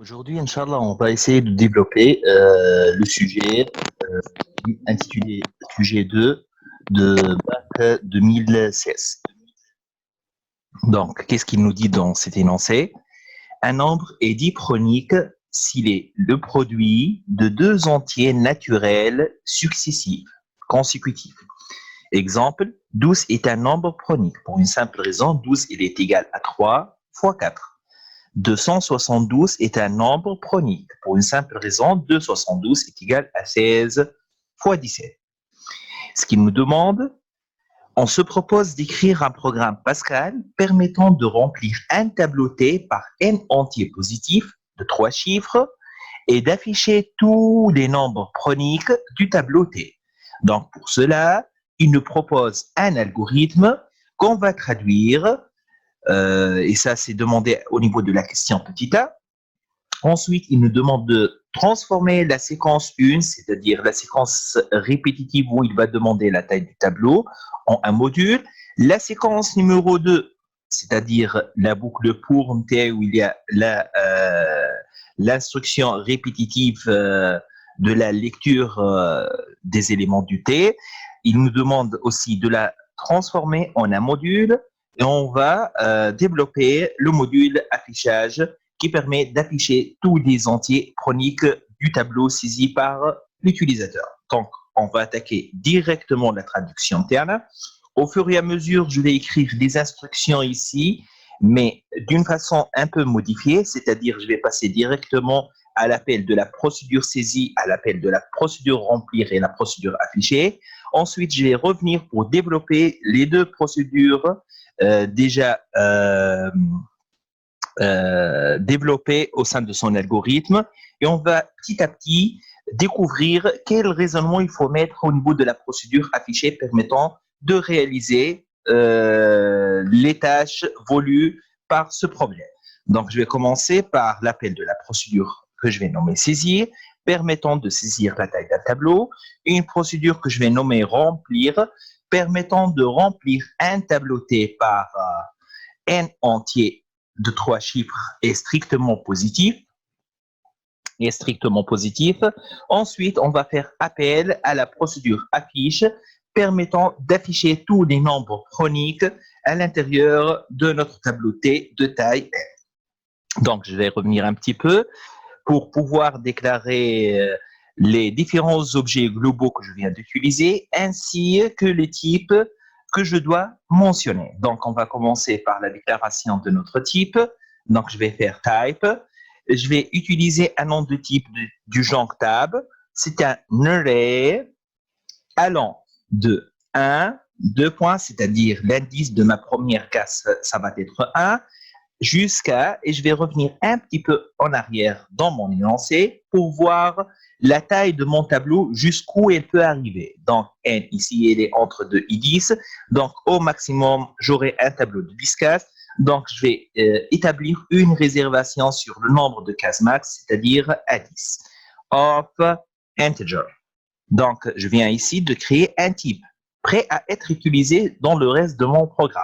Aujourd'hui, Inch'Allah, on va essayer de développer le sujet intitulé Sujet 2 de Bac 2016. Donc, qu'est-ce qu'il nous dit dans cet énoncé? Un nombre est dipronique s'il est le produit de deux entiers naturels successifs, consécutifs. Exemple, 12 est un nombre pronique. Pour une simple raison, 12 il est égal à 3 fois 4. 272 est un nombre pronique. Pour une simple raison, 272 est égal à 16 fois 17. Ce qu'il nous demande, on se propose d'écrire un programme Pascal permettant de remplir un tableau T par n entiers positifs de 3 chiffres et d'afficher tous les nombres proniques du tableau T. Donc pour cela, il nous propose un algorithme qu'on va traduire, et ça c'est demandé au niveau de la question petit a. Ensuite, il nous demande de transformer la séquence 1, c'est-à-dire la séquence répétitive où il va demander la taille du tableau, en un module. La séquence numéro 2, c'est-à-dire la boucle pour T où il y a l'instruction répétitive de la lecture des éléments du T. Il nous demande aussi de la transformer en un module et on va développer le module affichage qui permet d'afficher tous les entiers proniques du tableau saisi par l'utilisateur. Donc, on va attaquer directement la traduction interne. Au fur et à mesure, je vais écrire des instructions ici, mais d'une façon un peu modifiée, c'est-à-dire je vais passer directement à l'appel de la procédure saisie, à l'appel de la procédure remplir et la procédure afficher. Ensuite, je vais revenir pour développer les deux procédures déjà développé au sein de son algorithme et on va petit à petit découvrir quel raisonnement il faut mettre au niveau de la procédure affichée permettant de réaliser les tâches voulues par ce problème. Donc, je vais commencer par l'appel de la procédure que je vais nommer saisir, permettant de saisir la taille d'un tableau, et une procédure que je vais nommer remplir, permettant de remplir un tableau T par n entier de 3 chiffres est strictement positif. Ensuite, on va faire appel à la procédure affiche permettant d'afficher tous les nombres proniques à l'intérieur de notre tableau T de taille n. Donc, je vais revenir un petit peu pour pouvoir déclarer les différents objets globaux que je viens d'utiliser ainsi que les types que je dois mentionner. Donc, on va commencer par la déclaration de notre type. Donc, je vais faire type. Je vais utiliser un nom de type du genre tab. C'est un array allant de 1, 2 points, c'est-à-dire l'indice de ma première case, ça va être 1, jusqu'à, et je vais revenir un petit peu en arrière dans mon énoncé pour voir la taille de mon tableau jusqu'où elle peut arriver. Donc, n ici, elle est entre 2 et 10. Donc, au maximum, j'aurai un tableau de 10 cases. Donc, je vais établir une réservation sur le nombre de cases max, c'est-à-dire à 10, of integer. Donc, je viens ici de créer un type prêt à être utilisé dans le reste de mon programme.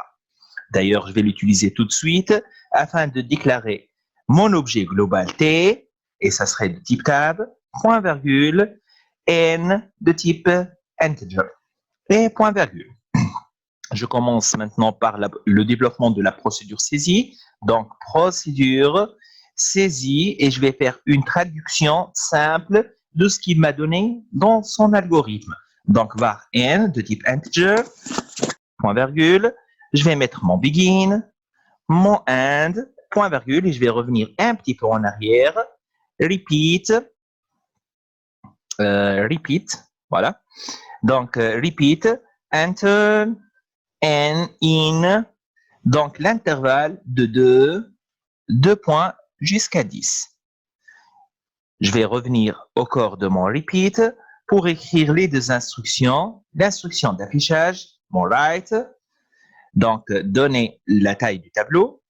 D'ailleurs, je vais l'utiliser tout de suite afin de déclarer mon objet global T, et ça serait de type tab, point virgule, n de type integer, et point virgule. Je commence maintenant par le développement de la procédure saisie. Donc, procédure saisie, et je vais faire une traduction simple de ce qu'il m'a donné dans son algorithme. Donc, var n de type integer, point virgule, je vais mettre mon begin, mon end, point virgule, et je vais revenir un petit peu en arrière, repeat, voilà. Donc, repeat, enter, n, in, donc l'intervalle de 2 points jusqu'à 10. Je vais revenir au corps de mon repeat pour écrire les deux instructions. L'instruction d'affichage, mon write, donc donner la taille du tableau,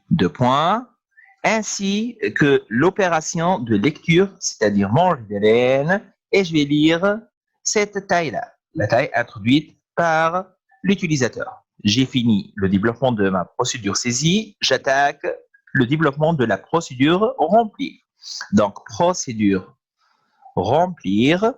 deux points, ainsi que l'opération de lecture, c'est-à-dire mon readLN, et je vais lire cette taille-là, la taille introduite par l'utilisateur. j'ai fini le développement de ma procédure saisie, j'attaque le développement de la procédure remplir. Donc, procédure remplir.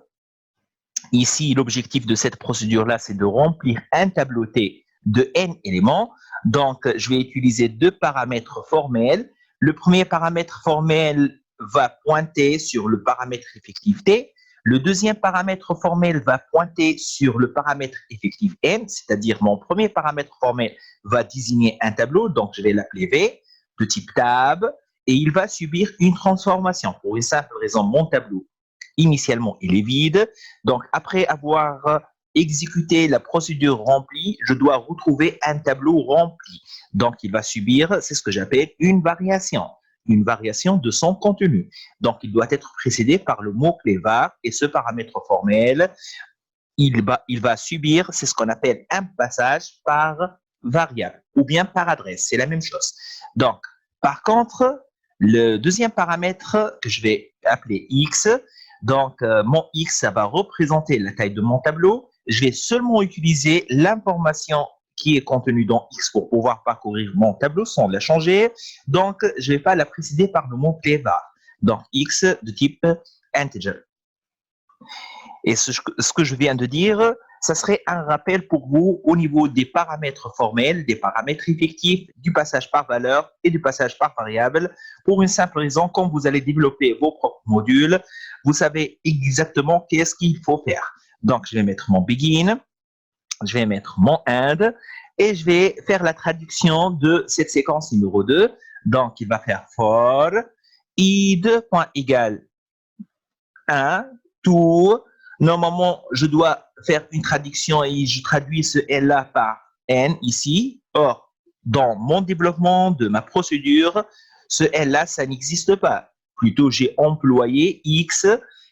Ici, l'objectif de cette procédure-là, c'est de remplir un tableau T de n éléments. Donc, je vais utiliser deux paramètres formels. Le premier paramètre formel va pointer sur le paramètre effectif T. Le deuxième paramètre formel va pointer sur le paramètre effectif n, c'est-à-dire mon premier paramètre formel va désigner un tableau, donc je vais l'appeler V, de type tab, et il va subir une transformation. Pour une simple raison, mon tableau, initialement, il est vide. Donc, après avoir exécuté la procédure remplie, je dois retrouver un tableau rempli. Donc, il va subir, c'est ce que j'appelle une variation de son contenu. Donc, il doit être précédé par le mot-clé var et ce paramètre formel, il va subir, c'est ce qu'on appelle un passage par variable ou bien par adresse. C'est la même chose. Donc, par contre, le deuxième paramètre que je vais appeler x, donc mon x, ça va représenter la taille de mon tableau. Je vais seulement utiliser l'information qui est contenue dans x pour pouvoir parcourir mon tableau sans la changer. Donc, je ne vais pas la précéder par le mot-clé var. Donc, x de type integer. Et ce que je viens de dire, ça serait un rappel pour vous au niveau des paramètres formels, des paramètres effectifs, du passage par valeur et du passage par variable. Pour une simple raison, quand vous allez développer vos propres modules, vous savez exactement qu'est-ce qu'il faut faire. Donc, je vais mettre mon begin, je vais mettre mon end et je vais faire la traduction de cette séquence numéro 2. Donc, il va faire for i2.égale 1 to. Normalement, je dois faire une traduction et je traduis ce L-là par N ici. Or, dans mon développement de ma procédure, ce L-là, ça n'existe pas. Plutôt, j'ai employé X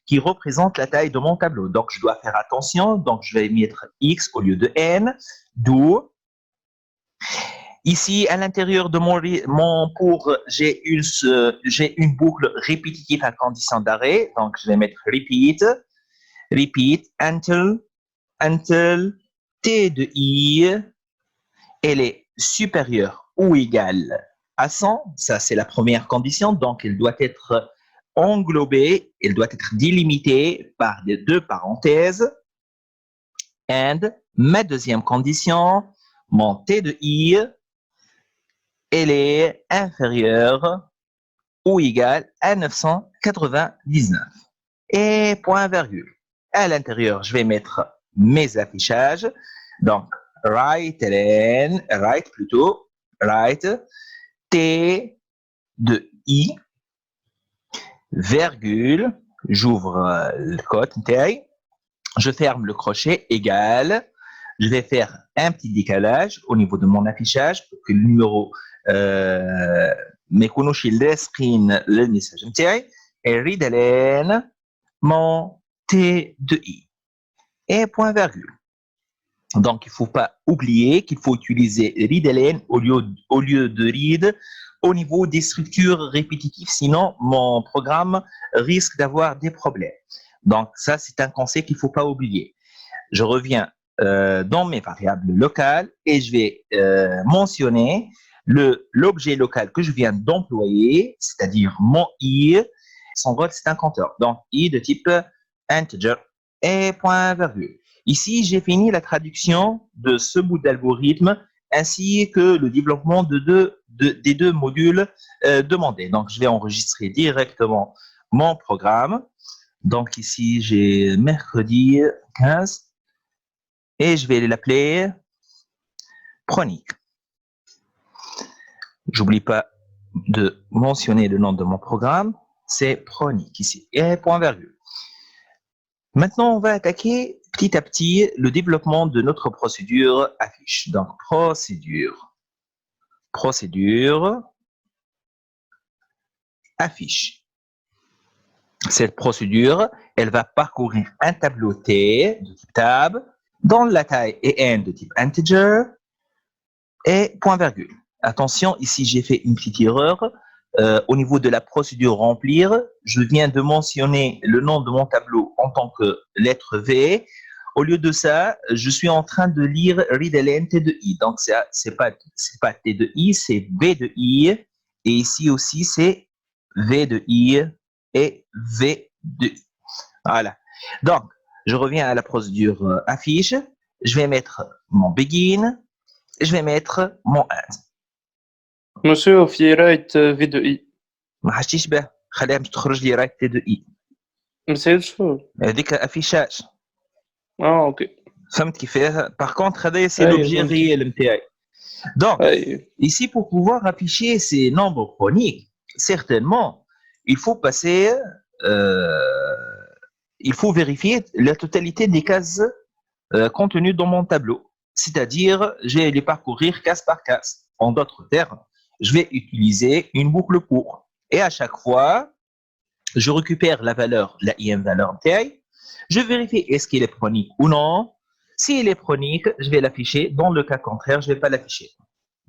qui représente la taille de mon tableau. Donc, je dois faire attention. Donc, je vais mettre X au lieu de N. D'où, ici, à l'intérieur de mon pour, j'ai une boucle répétitive à condition d'arrêt. Donc, je vais mettre repeat until t de i, elle est supérieure ou égale à 100. Ça, c'est la première condition. Donc, elle doit être englobée, elle doit être délimitée par les deux parenthèses. And ma deuxième condition, mon t de i, elle est inférieure ou égale à 999. Et point virgule. À l'intérieur, je vais mettre mes affichages. Donc, write T de I, virgule, j'ouvre le code, je ferme le crochet, égal. Je vais faire un petit décalage au niveau de mon affichage pour que le numéro m'éconoche le screen, le message, et read mon T de I et point virgule. Donc, il ne faut pas oublier qu'il faut utiliser readLN au lieu de read au niveau des structures répétitives, sinon mon programme risque d'avoir des problèmes. Donc, ça, c'est un conseil qu'il ne faut pas oublier. Je reviens dans mes variables locales et je vais mentionner l'objet local que je viens d'employer, c'est-à-dire mon I. Son rôle, c'est un compteur. Donc, I de type integer et point virgule. Ici, j'ai fini la traduction de ce bout d'algorithme ainsi que le développement des deux modules demandés. Donc, je vais enregistrer directement mon programme. Donc, ici, j'ai mercredi 15 et je vais l'appeler Pronic. J'oublie pas de mentionner le nom de mon programme. C'est Pronic ici et point virgule. Maintenant, on va attaquer petit à petit le développement de notre procédure affiche. Donc, procédure, affiche. Cette procédure, elle va parcourir un tableau T de type tab, dont la taille est n de type integer et point virgule. Attention, ici, j'ai fait une petite erreur. Au niveau de la procédure remplir, je viens de mentionner le nom de mon tableau en tant que lettre V. Au lieu de ça, je suis en train de lire Ridelen T de I. Donc, c'est pas T de I, c'est V de I. Et ici aussi, c'est V de I et V de I. Voilà. Donc, je reviens à la procédure affiche. Je vais mettre mon begin. Je vais mettre mon end. Monsieur, في رايت في دو اي. ما حشتيش به. خليها باش تخرج لي رايت تي دو اي. مسيرش شو؟ هذيك افيشاج. اوكي. فهمت كيفاه؟ Par contre, هذايا c'est اي l'objet فهمت. réel نتاعي. Donc, اي ici, pour pouvoir afficher ces nombres chroniques, certainement, il faut passer, il faut vérifier la totalité des cases contenues dans mon tableau. C'est-à-dire, je vais les parcourir case par case. En d'autres termes, je vais utiliser une boucle pour. Et à chaque fois, je récupère la valeur, la IM valeur taille. Je vérifie est-ce qu'il est chronique ou non. S'il est chronique, je vais l'afficher. Dans le cas contraire, je ne vais pas l'afficher.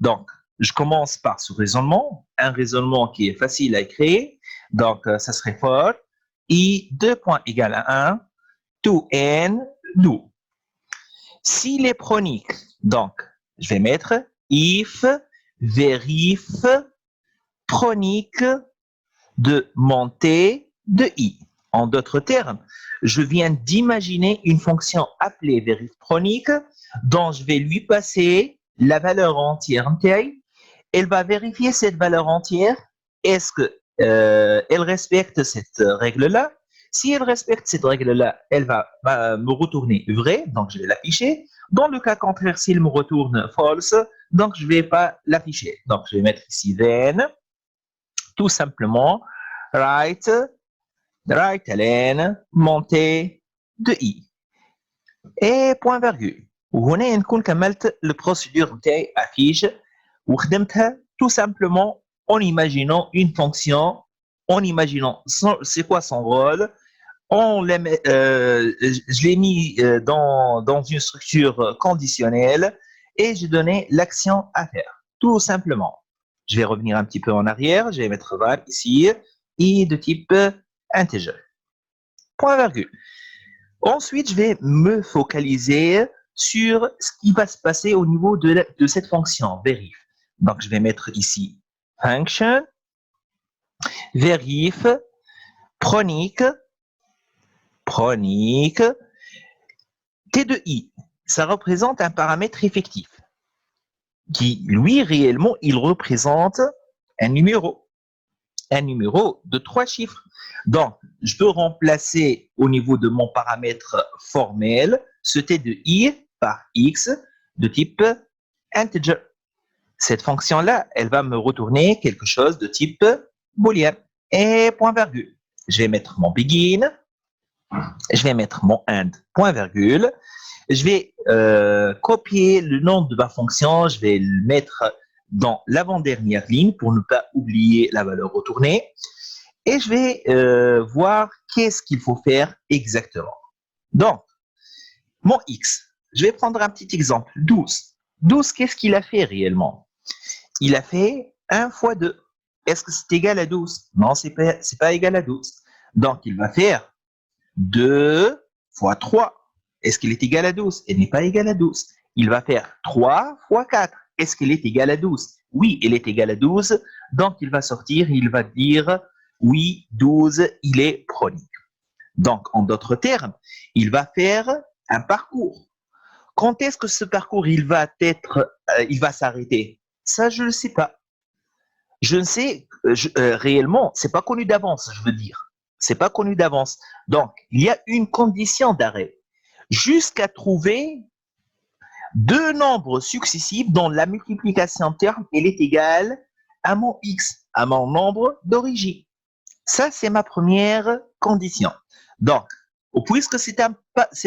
Donc, je commence par ce raisonnement, un raisonnement qui est facile à créer. Donc, ça serait for i 2 points égale à 1, to n, do. S'il est chronique, donc, je vais mettre if vérif chronique de montée de i. En d'autres termes, je viens d'imaginer une fonction appelée vérif chronique dont je vais lui passer la valeur entière entière. Elle va vérifier cette valeur entière. Est-ce que elle respecte cette règle-là? Si elle respecte cette règle-là, elle va me retourner vrai, donc je vais l'afficher. Dans le cas contraire, s'il me retourne false, donc je ne vais pas l'afficher. Donc je vais mettre ici then, tout simplement, right ln, montée de i. Et point virgule. وهنا نكون كملت البروسيدور نتاعي affiche وخدمتها tout simplement en imaginant une fonction, en imaginant c'est quoi son rôle, je l'ai mis dans une structure conditionnelle et j'ai donné l'action à faire, tout simplement. Je vais revenir un petit peu en arrière, je vais mettre val ici, i de type integer. Point virgule. Ensuite, je vais me focaliser sur ce qui va se passer au niveau de cette fonction, vérif. Donc, je vais mettre ici function, vérif, chronique, T de I. Ça représente un paramètre effectif qui, lui, réellement, il représente un numéro de 3 chiffres. Donc, je peux remplacer au niveau de mon paramètre formel ce T de I par X de type integer. Cette fonction-là, elle va me retourner quelque chose de type boolean et point virgule. Je vais mettre mon begin, je vais mettre mon end, point virgule. Je vais copier le nom de ma fonction, je vais le mettre dans l'avant-dernière ligne pour ne pas oublier la valeur retournée. Et je vais voir qu'est-ce qu'il faut faire exactement. Donc, mon x, je vais prendre un petit exemple, 12. 12, qu'est-ce qu'il a fait réellement? Il a fait 1 fois 2. Est-ce que c'est égal à 12? Non, c'est pas égal à 12. Donc, il va faire 2 fois 3. Est-ce qu'il est égal à 12? Elle n'est pas égale à 12. Il va faire 3 fois 4. Est-ce qu'elle est égale à 12? Oui, elle est égale à 12. Donc, il va sortir, il va dire, oui, 12, il est chronique. Donc, en d'autres termes, il va faire un parcours. Quand est-ce que ce parcours, il va s'arrêter? Ça, je ne sais pas. Je ne sais, réellement, c'est pas connu d'avance, je veux dire. C'est pas connu d'avance. Donc, il y a une condition d'arrêt jusqu'à trouver deux nombres successifs dont la multiplication terme elle est égale à mon x, à mon nombre d'origine. Ça, c'est ma première condition. Donc, puisque c'est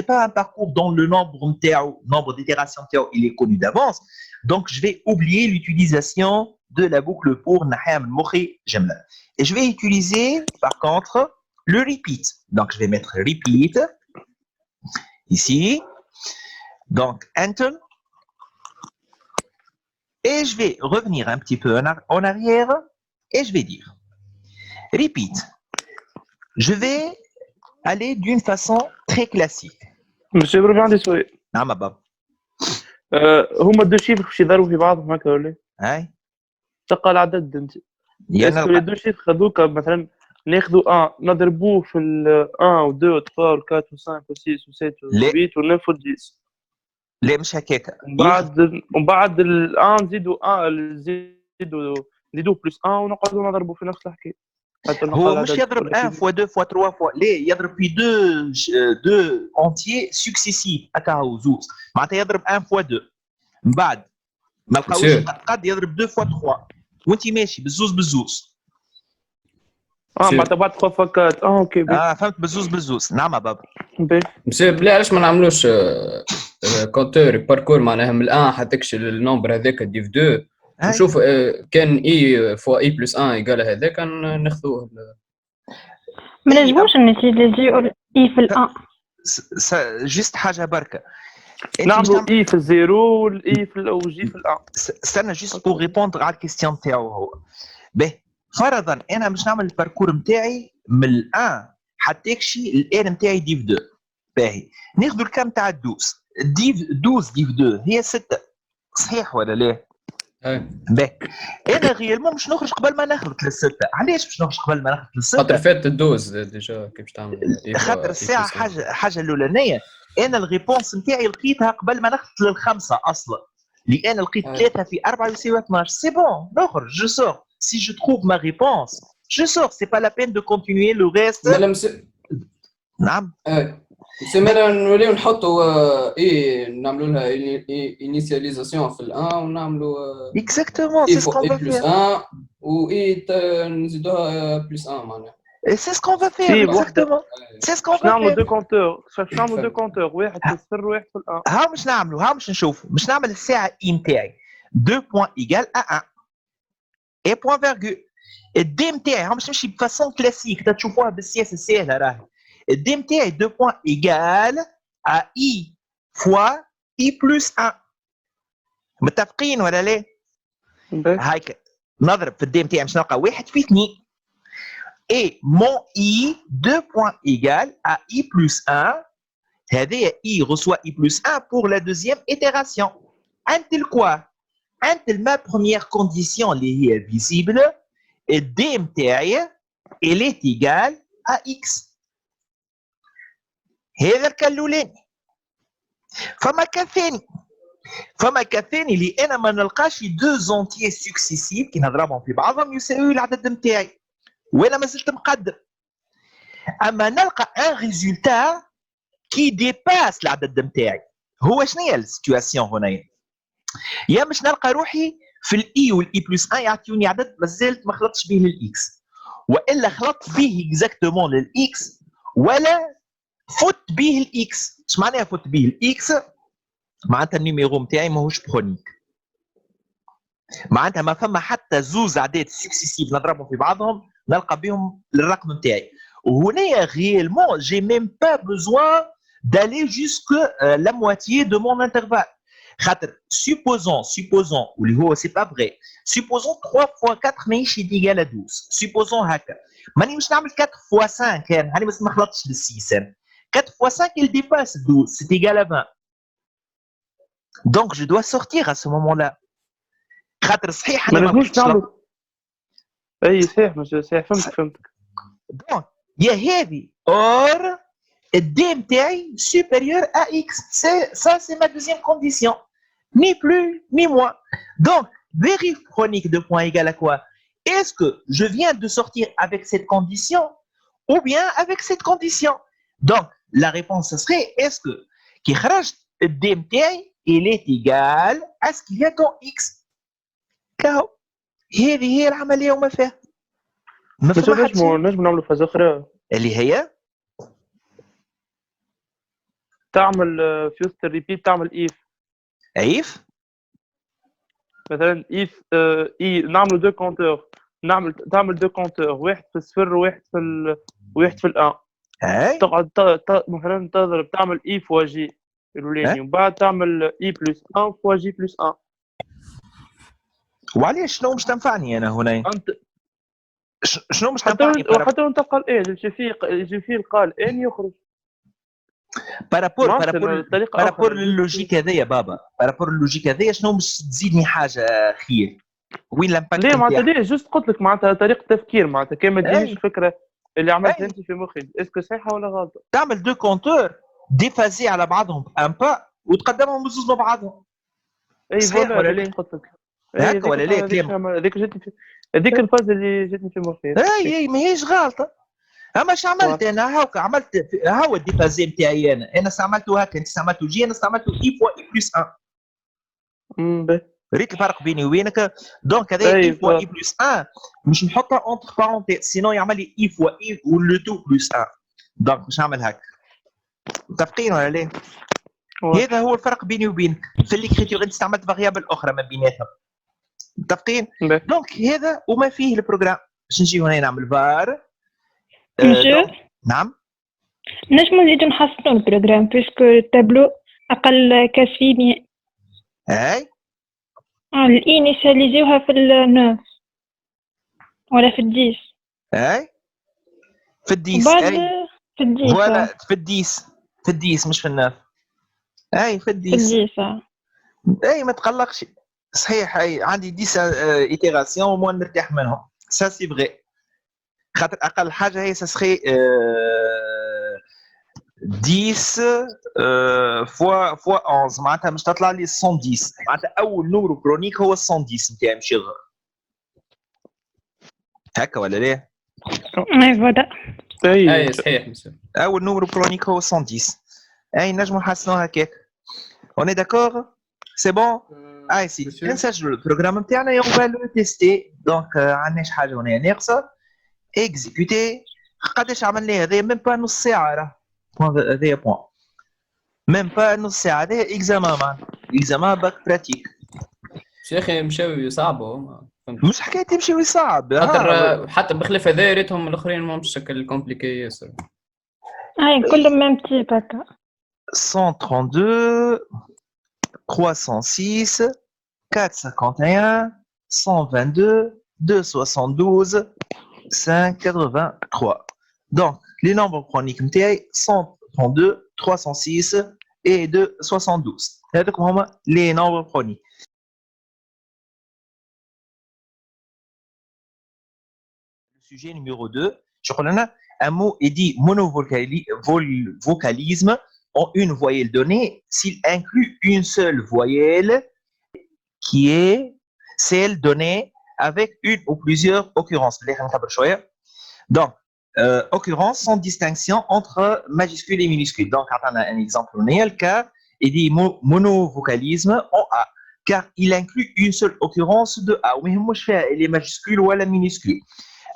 pas un parcours dont le nombre d'itérations théo, il est connu d'avance, donc je vais oublier l'utilisation de la boucle pour Naham Mokhi Jamla. Et je vais utiliser, par contre, le repeat. Donc, je vais mettre repeat ici. Donc, enter. Et je vais revenir un petit peu en arrière et je vais dire repeat. Je vais aller d'une façon très classique. مسيو بربي عندي سؤال. نعم بابا. هما دو شيفر باش يضربوا في بعضهم هكا ولا؟ هاي تلقى العدد انت. يا اسكو لي دو شيفر هذوك مثلا ناخذوا 1 نضربوه في 1 و 2 و 3 و 4 و 5 و 6 و 7 و 8 و 9 و 10. لا مش هكاك. ومن بعد ال 1 نزيدوا بلس 1 ونقعدوا نضربوا في نفس الحكايه. هو مش يضرب 1 fois 2 fois 3 fois ليه يضرب في 2 entiers successifs هكا هو زوز معناتها يضرب 1 fois 2 من بعد ما لقاوش قد يضرب 2 fois 3 وانت ماشي بالزوز معناتها بعد 3 فكات اوكي فهمت بالزوز نعم بابا. مسيو بلا علاش ما نعملوش كونتور باركور معناها من الان حتى تكشي النومبر هذاك ديف 2 نشوف كان اي فوا اي بلس 1 يقال هذاك ناخذوه. ما نجموش نيتيليزيو اي في الان جست حاجه بركه نعملوا اي في الزيرو والاي في الاوجي في الان. استنى جست بور ريبوندر على الكيستيون تاعو هو به فرضا انا مش نعمل الباركور نتاعي من الان حتى يكشي الان نتاعي ديف 2 باهي ناخذ الكام تاع الدوز ديف 12 ديف 2 هي 6 صحيح ولا لا؟ باهي انا غيالمون مش نخرج قبل ما نخلط للستة. علاش مش نخرج قبل ما نخلط للستة؟ خاطر فات الدوز ديجا كيف باش تعمل خاطر الساعه حاجه الاولانيه انا الريبونس نتاعي لقيتها قبل ما نخلط للخمسه اصلا لان لقيت 3 في 4 يساوي 12 سي بون نخرج جو سور si je trouve ma réponse je sors c'est pas la peine de continuer le reste. نعم سيمانا نوليو نحطوا نعملوا لها انيسياليزاسيون في الان ونعملوا اكزاكتومون سي سكون فا بلس 1 و نزيدوها بلس 1 معناها سي سكون فا فير اكزاكتومون سي سكون فا نعملوا دو كونتور نعملوا دو كونتور واحد في الصفر وواحد في الان. ها مش نعملوا ها مش نشوفوا مش نعمل الساعه اي نتاعي 2 بوين ايغال ا 1 اي بوين فيرغول الدي نتاعي ها مش نمشي بفاسون كلاسيك تشوفوها بالسياسه السهله راهي الدي نتاعي 2 بوين ايغال ا اي فوا اي بلس 1 متفقين ولا لا؟ هايك نضرب في الدي نتاعي باش نلقى 1 في 2 اي مون اي 2 بوين ايغال ا اي بلس 1 هذايا اي reçoit اي بلس 1 pour la deuxième itération. انت quoi انت ما première condition اللي هي visible الدي نتاعي elle est égale à x. هذا الكان الاولاني. فما كان ثاني اللي انا ما نلقاش دو زونتيي سكسيسيف كي نضربهم في بعضهم يساوي العدد نتاعي وانا ما زلت مقدر. اما نلقى ان ريزولتا كي ديباس العدد نتاعي هو شنو هي السيتواسيون هنا؟ يا مش نلقى روحي في الاي والاي بلس 1 يعطيوني عدد مازلت ما خلطتش به للاكس والا خلطت به اكزاكتومون للاكس ولا فوت به الاكس. اش معناها فوت به الاكس؟ معناتها النيميرو نتاعي ماهوش برونيك معناتها ما فما حتى زوز اعداد سكسيسيف نضربهم في بعضهم نلقى بهم الرقم نتاعي وهنايا réellement j'ai même pas besoin d'aller jusque la moitié de mon intervalle. خاطر supposons واللي هو c'est pas vrai supposons 3 fois 4 ماهيش égal à 12 supposons هكا ماني مش نعمل 4 fois 5 كان هاني بس ما خلطتش للسيسان 4 fois 5 il dépasse 12 c'est égal à 20 donc je dois sortir à ce moment-là. خاطر صحيح انا ما نجمش نعمل اي صحيح فهمتك دونك يا هذه اور الدي نتاعي supérieur à x c'est ma deuxième condition ni plus ni moins. Donc vérif chronique de point égal à quoi? Est-ce que je viens de sortir avec cette condition ou bien avec cette condition? Donc la réponse serait est-ce que qui خرج الدي نتاعي il est égal à ce qu'il y a dans x. كاو هذه هي العمليه وما فيها. ما نجم نعملوا فازه اخرى اللي هي تعمل فيوست ريبيت تعمل ايف مثلا ايف اي نعملوا دو كونتور تعمل دو كونتور واحد في الصفر وواحد في الان تقعد مثلا تضرب تعمل اي فوا جي الاولاني ومن بعد تعمل اي بلس 1 فوا جي بلس 1. وعليش شنو مش تنفعني انا هنا؟ انت شنو مش تنفعني؟ حتى انتقل ايه جي في قال ان يخرج بارابور للوجيك هذايا بابا، بارابور للوجيك هذايا شنو باش تزيدني حاجه خير؟ وين لامباكت؟ ليه معناتها ليه جست قلت لك معناتها طريقه تفكير معناتها كان ما تجينيش الفكره اللي عملتها انت في مخي، اسكو صحيحه ولا غلطه؟ تعمل دو كونتور ديفازي على بعضهم ان با وتقدمهم بزوز مع بعضهم. اي فوالا ولا ليه قلت لك هكا ولا ليه كلام هذيك جاتني في هذيك الفاز اللي جاتني في مخي. اي ماهيش غلطه. اما اش عملت انا هاكا عملت هاو الديفازي نتاعي انا استعملته هكا، انت استعملته جي، انا استعملته اي فوا اي بلس 1. ريت الفرق بيني وبينك. دونك هذا اي فوا اي بلس 1 مش نحطها اونتر بارونتيز سينو يعمل لي اي فوا اي ولو تو بلس 1. دونك باش نعمل هكا. متفقين ولا لا؟ هذا هو الفرق بيني وبينك. في ليكريتور انت استعملت فاريابل اخرى ما بيناتهم. متفقين؟ دونك هذا وما فيه البروغرام. باش نجي هنا نعمل فار. نعم. نجمو نزيدو نحسنو البروغرام بيسكو التابلو اقل كاسفيني. اي الانيشاليزيوها في ال9 ولا في ال10. اي في ال10 في ال10 ولا في ال10 مش في ال9. اي في ال10 اي ما تقلقش. صحيح اي عندي 10 ايتيراسيون ومو نرتاح منهم. سا سي فغي خاطر اقل حاجه هي سخي 10 فوا 11 معناتها مش تطلع لي 110. معناتها اول نورو كرونيك هو 110 نتاعي ماشي غير هكا ولا لا؟ اي فوالا اي صحيح مسيو. اول نورو كرونيك هو 110. اي نجمو نحسنوها هكاك. اوني داكور سي بون. اي سي نسجلوا البروغرام نتاعنا اون فا لو تيستي. دونك عندناش حاجه هنا ناقصه. اكزيكوتي. قداش عملنا هذا؟ ميم با نص ساعه راه هذايا بوان. ميم با نص ساعه هذايا اكزامان معناتها اكزامان باك براتيك. شيخي مشاوي صعبه مش حكايه تمشي صعب خاطر حتى بخلاف هذا ريتهم الاخرين ما مش شكل كومبليكي ياسر. اي كلهم ميم تيب هكا. 132 306 451 122 272 583. Donc, les nombres chroniques نتاعي 132 306 et 272. هذوك هما les nombres chroniques. Sujet numéro 2, je connais un mot est dit monovocalisme en une voyelle donnée s'il inclut une seule voyelle qui est celle donnée avec une ou plusieurs occurrences. Donc, occurrence sans distinction entre majuscules et minuscules. Donc, on a un exemple, on a le cas, il dit monovocalisme en A, car il inclut une seule occurrence de A. Mais moi, je fais les majuscules ou les minuscules.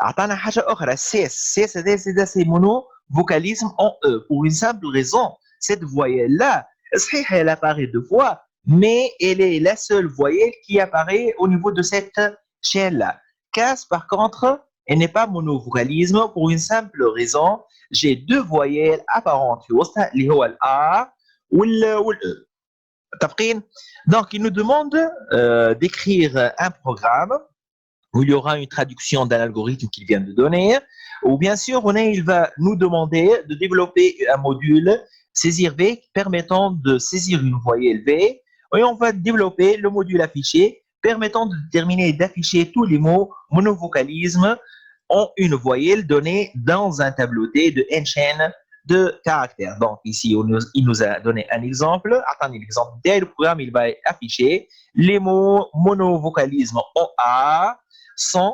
عطانا حاجه اخرى سيس هذا سي مونو فوكاليزم en E pour une simple raison. Cette voyelle là صحيح elle apparaît deux fois mais elle est la seule voyelle qui apparaît au niveau de cette chaîne là. Cas par contre elle n'est pas monovocalisme pour une simple raison. J'ai deux voyelles apparentes في وسطها اللي هو ال A وال E. متفقين؟ Donc il nous demande d'écrire un programme où il y aura une traduction d'un algorithme qu'il vient de donner, ou bien sûr, il va nous demander de développer un module saisir V permettant de saisir une voyelle V, et on va développer le module affiché permettant de déterminer et d'afficher tous les mots monovocalisme en une voyelle donnée dans un tableau T de n chaînes de caractères. Donc ici, il nous a donné un exemple. Attendez l'exemple. Dès le programme, il va afficher les mots monovocalisme en A sans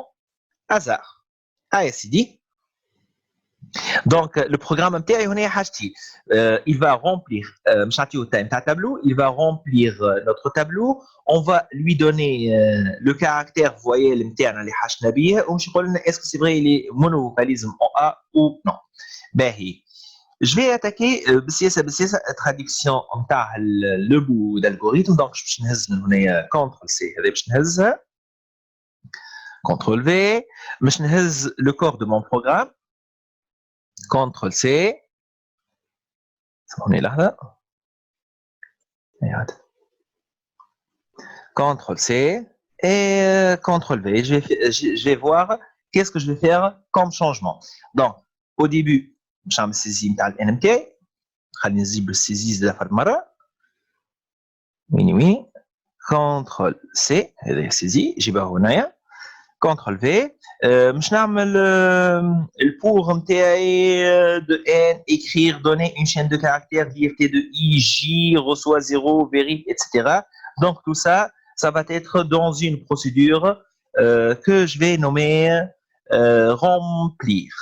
hasard. ASD. Donc, le programme il va remplir tableau, il va remplir notre tableau. On va lui donner le caractère voyelle est-ce que c'est vrai, il est monovocalisme en A ou non. Je vais attaquer la traduction le bout d'algorithme. Donc, je vais CTRL-C. CTRL-V, je vais le corps de mon programme. CTRL-C. On est là. CTRL-C et CTRL-V. Je vais voir qu'est-ce que je vais faire comme changement. Donc, au début, je vais saisir NMT. خلينا نجيب السيزيز لآخر مرة. وين كونترول سي هذا سيزي جيبها هنايا. كونترول في باش نعمل البور نتاعي دو ان écrire donner une chaîne de caractères dire t de i j reçoit 0 vérifie etc. Donc tout ça va être dans une procédure que je vais nommer remplir.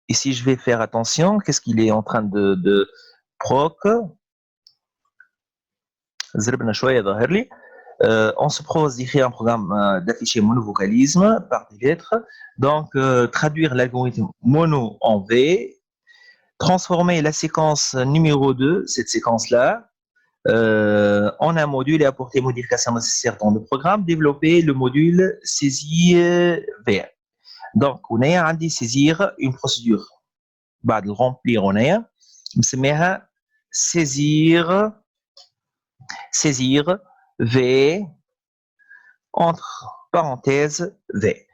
Ici je vais faire attention, qu'est-ce qu'il est en train de proc. زربنا شوية ظاهر لي. On se propose d'écrire un programme d'afficher monovocalisme par des lettres. Donc, traduire l'algorithme mono en V, transformer la séquence numéro 2, cette séquence-là, en un module et apporter modifications nécessaires dans le programme, développer le module saisie VR. Donc, on a un saisir une procédure. بعد le remplir, on a نسميها saisir V entre parenthèses V.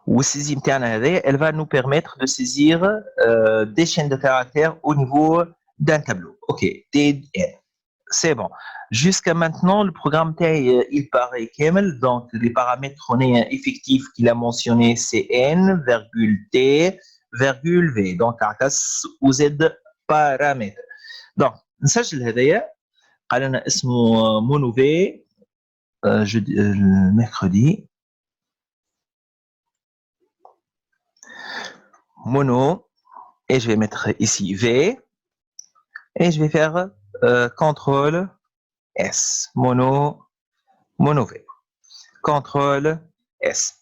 Ou saisie elle va nous permettre de saisir des chaînes de caractères au niveau d'un tableau. Ok, TN. C'est bon. Jusqu'à maintenant, le programme il paraît Kemel. Donc, les paramètres effectifs qu'il a mentionnés, c'est N, virgule T, virgule V. Donc, caractère ou Z paramètres. Donc, نسجل هذايا قال لنا اسمه مونو في mercredi mono et je vais mettre ici V et je vais faire CTRL S mono V CTRL S.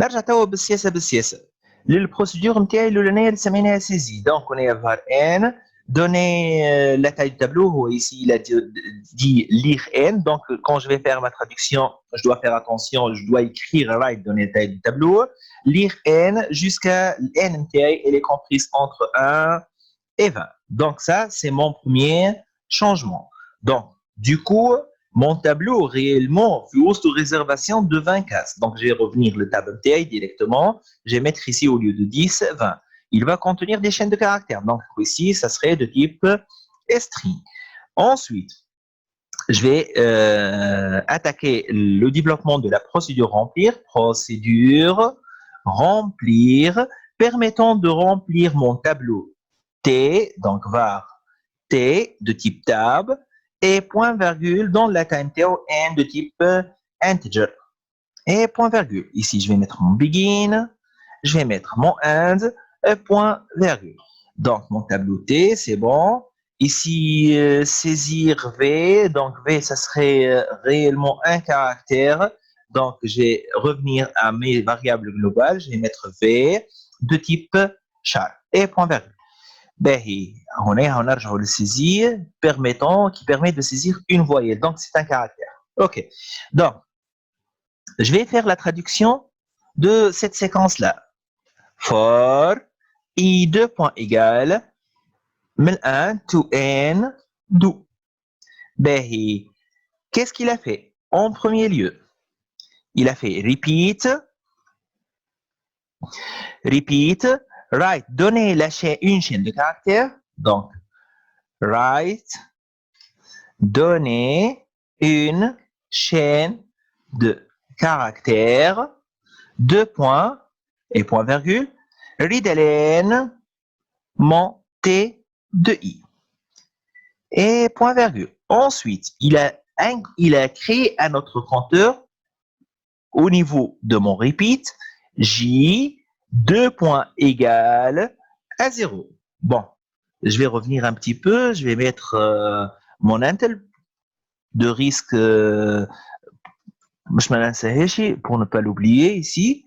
نرجع توا بالسياسة للبروسيدور نتاعي الاولانيه اللي سميناها سيزي. Donc on est var n donner la taille du tableau. Ici, il a dit lire n. Donc, quand je vais faire ma traduction, je dois faire attention. Je dois écrire write, donner la taille du tableau. Lire n jusqu'à n entière. Elle est comprise entre 1 et 20. Donc, ça, c'est mon premier changement. Donc, du coup, mon tableau réellement fait sous réservation de 20 cases. Donc, je vais revenir le tableau entier directement. Je vais mettre ici au lieu de 10, 20. Il va contenir des chaînes de caractères. Donc ici, ça serait de type string. Ensuite, je vais attaquer le développement de la procédure remplir. Procédure remplir permettant de remplir mon tableau T, donc var T de type tab, et point virgule dans la time tail n de type integer. Et point virgule. Ici, je vais mettre mon begin, je vais mettre mon end, point virgule. Donc mon tableau T, c'est bon. Ici, saisir V. Donc V, ça serait réellement un caractère. Donc je vais revenir à mes variables globales. Je vais mettre V de type char et point virgule. On a le saisir qui permet de saisir une voyelle. Donc c'est un caractère. Ok. Donc je vais faire la traduction de cette séquence-là. For i2 point égale من 1 to n do. Qu'est-ce qu'il a fait? En premier lieu, il a fait repeat, write, donner une chaîne de caractères. Donc, write, donner une chaîne de caractères, deux points et point virgule, readln mon T de I. Et point virgule. Ensuite, il a créé un autre compteur au niveau de mon repeat, J, 2 points égale à 0. Bon, je vais revenir un petit peu, je vais mettre mon intel de risque, pour ne pas l'oublier ici.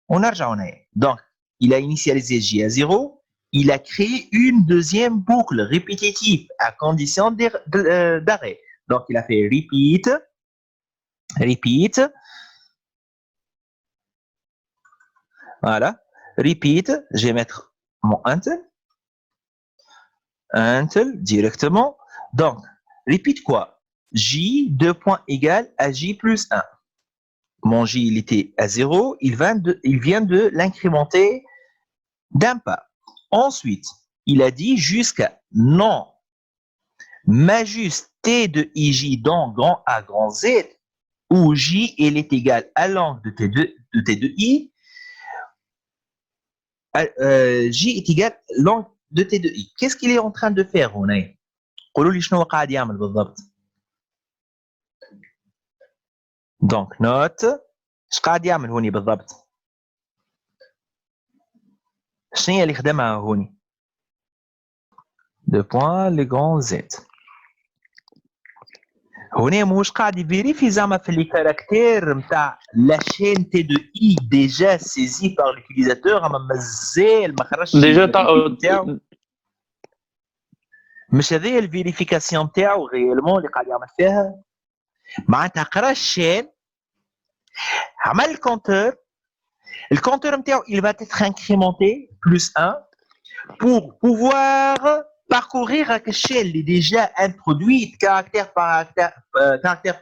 On a donc, il a initialisé J à 0. Il a créé une deuxième boucle répétitive à condition d'arrêt. Donc, il a fait repeat. Voilà. Repeat. Je vais mettre mon intel directement. Donc, repeat quoi? J, 2 points égale à J plus 1. Mon J, il était à 0. Il vient de l'incrémenter d'un pas. Ensuite, il a dit jusqu'à non majus T de IJ dans grand A grand Z, où J elle est égale à l'angle de T de I, J est égal à l'angle de T de I. Qu'est-ce qu'il est en train de faire هنا؟ قولوا لي شنو قاعد يعمل بالضبط. Donc note اش قاعد يعمل هوني بالضبط؟ شنو هي اللي خدمها هوني؟ دو بوان لي غون زد. هنا ماهوش قاعد يفيريفي زعما في لي كاركتير نتاع لا شين تي دو اي ديجا سيزي بار لوتيليزاتور اما مازال ما خرجش ديجا نتاعو. مش هذه الفيريفيكاسيون نتاعو غيالمون اللي قاعد يعمل فيها. معناتها قرا الشين عمل الكونتور نتاعو il va être incrémenté plus 1 pour pouvoir parcourir avec chaîne qui est déjà introduite caractère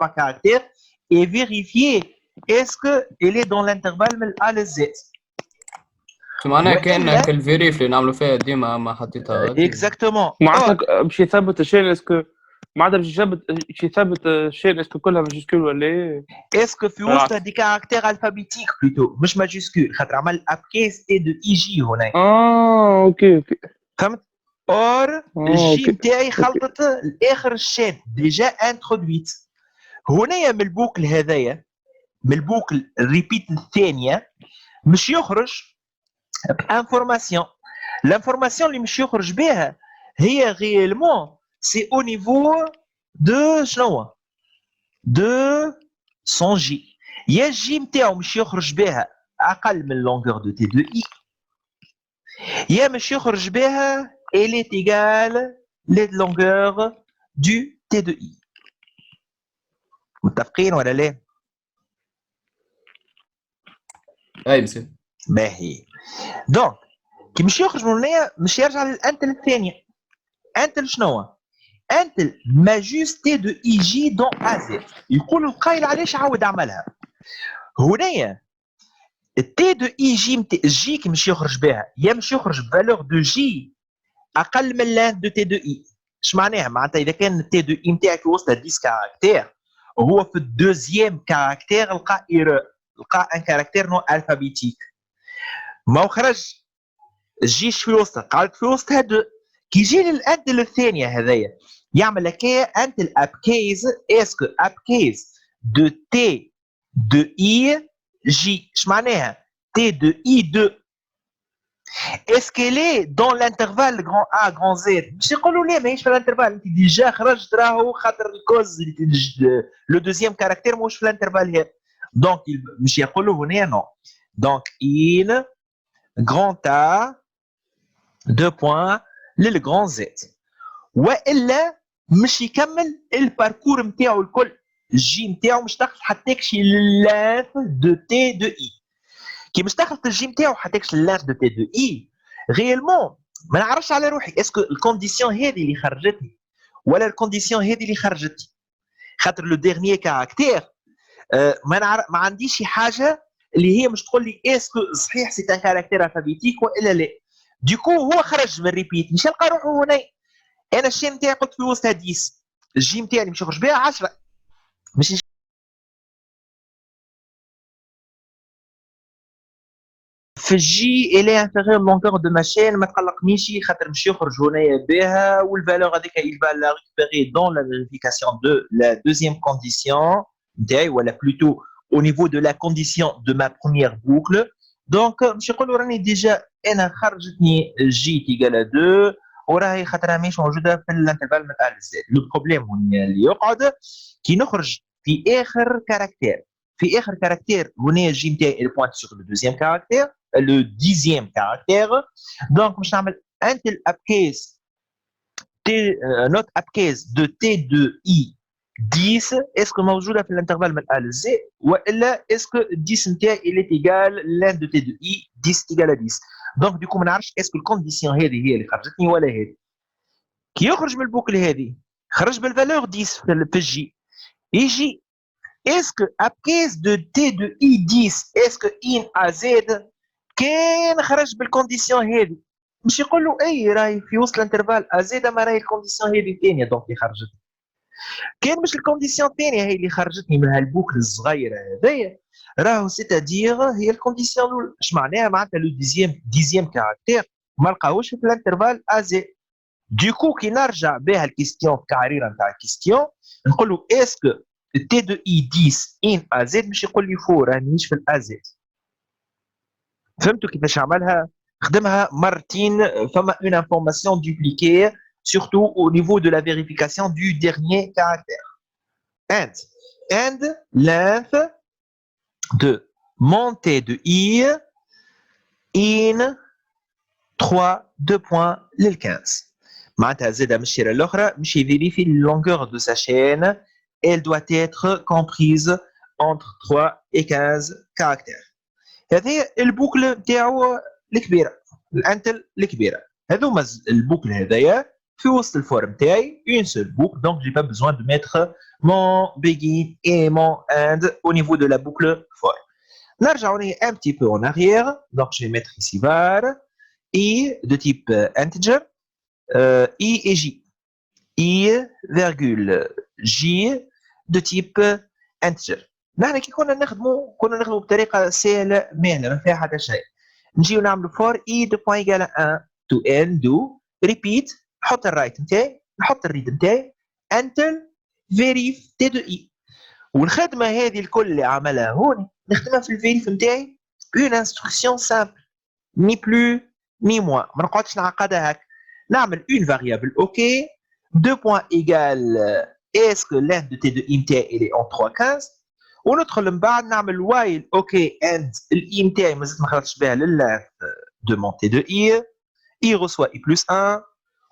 par caractère et vérifier est-ce qu'elle est dans l'intervalle من A à Z. معناها كأنك الفيريف اللي نعملوا فيها ديما ما حطيتها غادي. Exactement. معناتها باش يثبت الشين اسكو معناتها باش يثبت الشين اسكو كلها ماجيسكول ولا ايه؟ اسكو في وسط دي كاركتير الفابيتيك بلوتو مش ماجيسكول خاطر عمل ابكيس تي دو اي جي هنا. اوكي فهمت؟ اور الجي نتاعي خلطت الاخر الشين ديجا انترودويت. هنايا من البوكل هذايا من البوكل الريبيت الثانيه مش يخرج بانفورماسيون. الانفورماسيون اللي مش يخرج بها هي غيالمون سي او نيفو دو شنو دو سون جي. يا الجي نتاعو مش يخرج بها اقل من لونغور دو تي دو اي يا مش يخرج بها elle est égale la longueur du T de I. متفقين ولا لا؟ اي مسيو. باهي. دونك كي مش يخرج من هنا مش يرجع للانتل الثانيه. انتل شنو؟ انتل ماجوس تي دو اي جي دون ازي. يقول القايل علاش عاود عملها؟ هنايا التي دو اي جي نتاع جي كي مش يخرج بها يا مش يخرج بفالور دو جي اقل من لان دو تي دو اي. اش معناها؟ معناتها اذا كان التي دو اي نتاعك وسط 10 كاركتير وهو في الدوزيام كاركتير لقى ايرور لقى ان كاركتير نو الفابيتيك ما خرج الجيش في الوسط قعدت في وسط هادو. كي يجي للانتل الثانيه هذايا يعمل هكايا انتل ابكيز اسكو ابكيز دو تي دو اي جي. اش معناها؟ تي دو اي دو est-ce qu'elle est dans l'intervalle grand A grand Z؟ مش يقولوا لي ماهيش في الانترفال انت ديجا خرجت راهو خاطر الكوز لو دوزيام كاركتير ماهوش في الانترفال هذا. دونك مش يقولوا هنا نو. دونك ان grand A دو بوان للغران زد والا مش يكمل الباركور نتاعو الكل. الجي نتاعو مش تاخذ حتى شي لانث دو تي دو اي. كي مش دخلت الجي نتاعو حتىكش اللانث دو تي دو اي غيالمون ما نعرفش على روحي اسكو الكونديسيون هذه اللي خرجتني ولا الكونديسيون هذه اللي خرجتني خاطر لو ديرنيي كاركتير ما عنديش شي حاجه اللي هي مش تقول لي اسكو صحيح سي ان كاركتير الفابيتيك والا لا. دوكو هو خرج من الريبيت مش يلقى روحه هنا. انا الشي نتاعي قلت في وسط 10 الجي نتاعي مش يخرج بها 10 مش في الجي الي انفيريور لونغور دو ماشين ما تقلقنيش خاطر مش يخرج هنايا بها والفالور هذيك il va la récupérer dans la vérification de la deuxième condition نتاعي ولا plutôt au niveau de la condition de ma première boucle. donc مش يقولوا راني ديجا انا خرجتني جي تيجال 2 وراهي خاطرها ماهيش موجوده في الانترفال من ا لزد. لو بروبليم اللي يقعد كي نخرج في اخر كاركتير في اخر كاركتير هنا الجي نتاعي البوينت سور لو دوزيام كاركتير le 10e caractère. Donc, je vais un tel upcase, notre upcase de T de I 10, est-ce que موجودة في l'intervalle من A ل Z وإلا est-ce que 10 نتاعي il est égal l'un de T de I 10 égal à 10. Donc, du coup, ما نعرفش est-ce que الكونديسيون هذه هي اللي خرجتني ولا هذه. كي يخرج من البوكل هذه خرج بالفالور 10 في الجي يجي est-ce que upcase de T de I 10 est-ce que in A Z كان خرج بالكونديسيون هذه مش يقول له اي راهي في وسط الانترفال ازيد ما راهي الكونديسيون هي اللي الثانيه دونك اللي خرجتني. كان مش الكونديسيون الثانيه هي اللي خرجتني من هالبوكل الصغيره هذايا، راهو سيتادير هي الكونديسيون الاولى. اش معناها؟ معناتها لو ديزيام كاركتير ما لقاوش في الانترفال ازي. دوكو كي نرجع بها الكيستيون التعريره نتاع الكيستيون نقول له اسكو تي دو اي 10 ان ازد، باش يقول لي فور رانيش في الازد. فهمتوا كيفاش عملها؟ خدمها مرتين. فما une information dupliquée surtout au niveau de la vérification du dernier caractère. And length de montée de i in 3 2 points لل 15. معناتها زاد من الشيره الاخرى باش يفيريفي longueur de sa chaîne. Elle doit être comprise entre 3 et 15 caractères. هذه البوكل نتاعو الكبيره، الانتل الكبيره. هذوما البوكل هذايا في وسط الفورم تاعي une seule boucle, donc j'ai pas besoin de mettre mon begin et mon end au niveau de la boucle for. نرجع un petit peu en arrière, donc je vais mettre ici var i de type integer, i et j, i virgule j de type integer. نحن كي كنا نخدموا بطريقه سهله مهله ما فيها حتى شيء. نجيو نعملوا for i de point égal à 1 to n do repeat، نحط الرايت نتاعي نحط الريد نتاعي until verif t de i. والخدمه هذه الكل اللي عملها هوني نخدمها في الفيريف نتاعي une instruction simple ni plus ni moins. ما نقعدش نعقدها هكا. نعمل une variable ok 2 points égale est-ce que length de t de i نتاعي il est en 3.15 وندخل من بعد نعمل while ok and الاي نتاعي مازلت ما خرجتش بها لللength de mon t de i reçoit i plus 1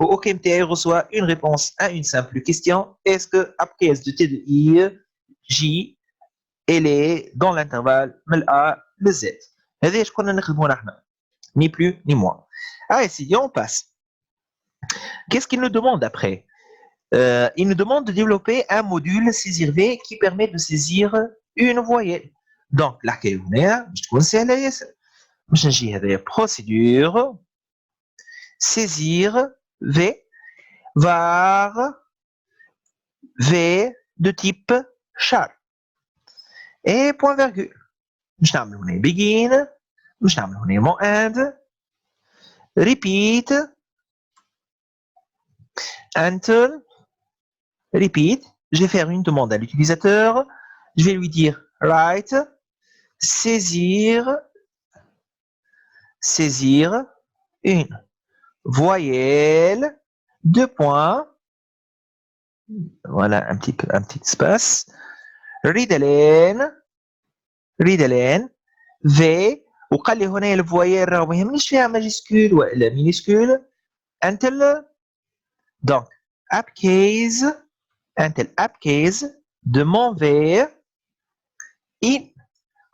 ou ok نتاعي reçoit une réponse à une simple question est-ce que après de t de i j elle est dans l'intervalle من a le z. هذا ايش كنا نخدموا نحن ni plus ni moins. Allez, si on passe. Qu'est-ce qu'il nous demande après? Il nous demande de développer un module saisir V qui permet de saisir une voyelle. Donc, الحكاية هنا باش تكون سهلة ياسر. باش نجي هذايا procédure saisir V var V de type char et point virgule. باش نعمل هنا begin، باش نعمل هنا mon end repeat until repeat. Je vais faire une demande à l'utilisateur. Je vais lui dire write saisir une voyelle, 2 points. Voilà un petit espace. read ln v. وقال لي هنا الفويال راهو ما يهمنيش فيها ماجيسكول ولا مينيسكول. until donc app case de mon v in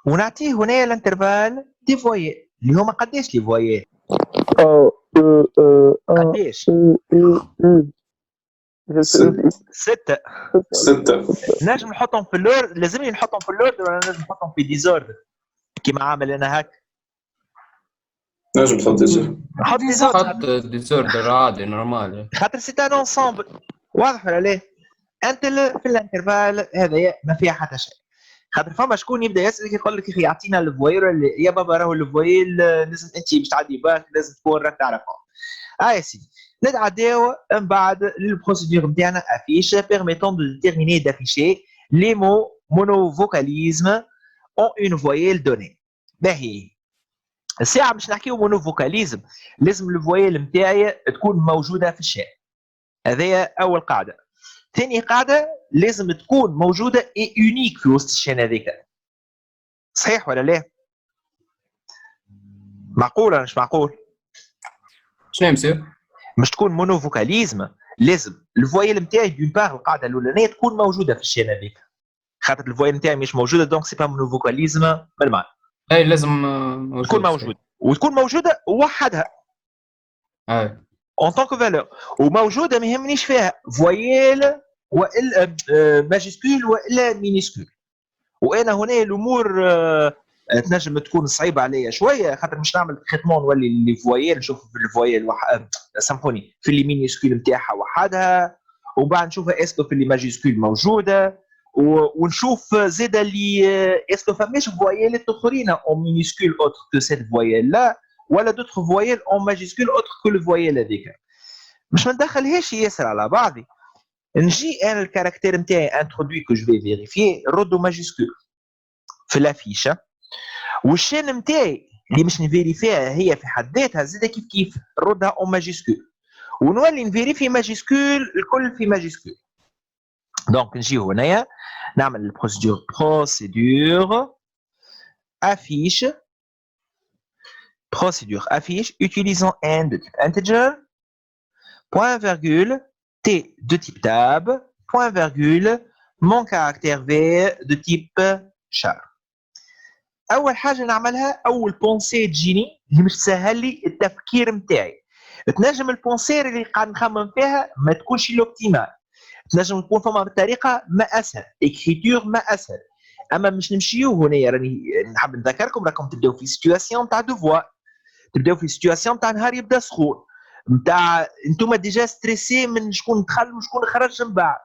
ونعطيه هنا الانترفال دي فويال اللي هما قداش لي فويال؟ قداش؟ 6. نجم نحطهم في اللورد، لازمني نحطهم في اللورد ولا نجم نحطهم في ديزورد كيما عامل انا هكا؟ نجم تحط ديزورد. حط ديزورد عادي نورمال، خاطر سي ان انسامبل. واضح ولا لا؟ انت في الانترفال هذايا ما فيها حتى شيء. خاطر فما شكون يبدا يسالك يقول لك يا اعطينا الفويل يا بابا راهو الفويل لازم انت باش تعدي باك لازم تكون راك تعرفهم. يا سيدي نتعداو من بعد للبروسيدور نتاعنا افيش permettant de déterminer d'afficher les mots monovocalisme en une voyelle donnée. باهي الساعه باش نحكيو مونوفوكاليزم لازم الفويل نتاعي تكون موجوده في الشيء. هذايا اول قاعده. ثاني قاعده لازم تكون موجوده اي يونيك في وسط الشين هذيك. صحيح ولا لا؟ معقول ولا مش معقول؟ شنو يصير؟ مش تكون مونوفوكاليزم لازم الفويل نتاعي دون بار القاعده الاولانيه تكون موجوده في الشين هذيك. خاطر الفويل نتاعي مش موجوده دونك سي با مونوفوكاليزم بالمعنى. اي لازم تكون موجوده وتكون موجوده وحدها. اي en tant que valeur وموجوده ما يهمنيش فيها فويل والا ماجيسكول والا مينيسكول. وانا هنا الامور تنجم تكون صعيبه عليا شويه خاطر مش نعمل تريتمون نولي لي فوايل نشوف في الفوايل سامحوني في اللي مينيسكول نتاعها وحدها وبعد نشوفها اسكو في اللي ماجيسكول موجوده ونشوف زاد اللي اسكو فماش فوايل اخرين اون مينيسكول اوتر كو سيت فوايل لا ولا دوتر فوايل اون ماجيسكول اوتر كو الفوايل هذيك باش ما ندخلهاش ياسر على بعضي نجي انا الكاركتير نتاعي انترودوي كو جو في فيريفيي ردو ماجيسكول في لافيشه والشين نتاعي اللي باش نفيريفيها هي في حد ذاتها زاد كيف ردها اون ماجيسكول ونولي نفيريفي ماجيسكول الكل في ماجيسكول دونك نجي هنايا نعمل البروسيدور affiche utilisant n de type integer point virgule t de type tab point virgule mon caractère v de type char. اول حاجه نعملها اول بونسي تجيني اللي مش تسهل لي التفكير نتاعي تنجم البونسير اللي قاعد نخمم فيها ما تكونش لوبتيمال تنجم تكون فما بطريقه ما اسهل اكريتور ما اسهل اما مش نمشيو هنا راني نحب نذكركم راكم تبداو في سيتواسيون تاع دوفوا تبداو في سيتواسيون تاع نهار يبدا سخون نتاع انتم ديجا ستريسي من شكون دخل وشكون خرج من بعد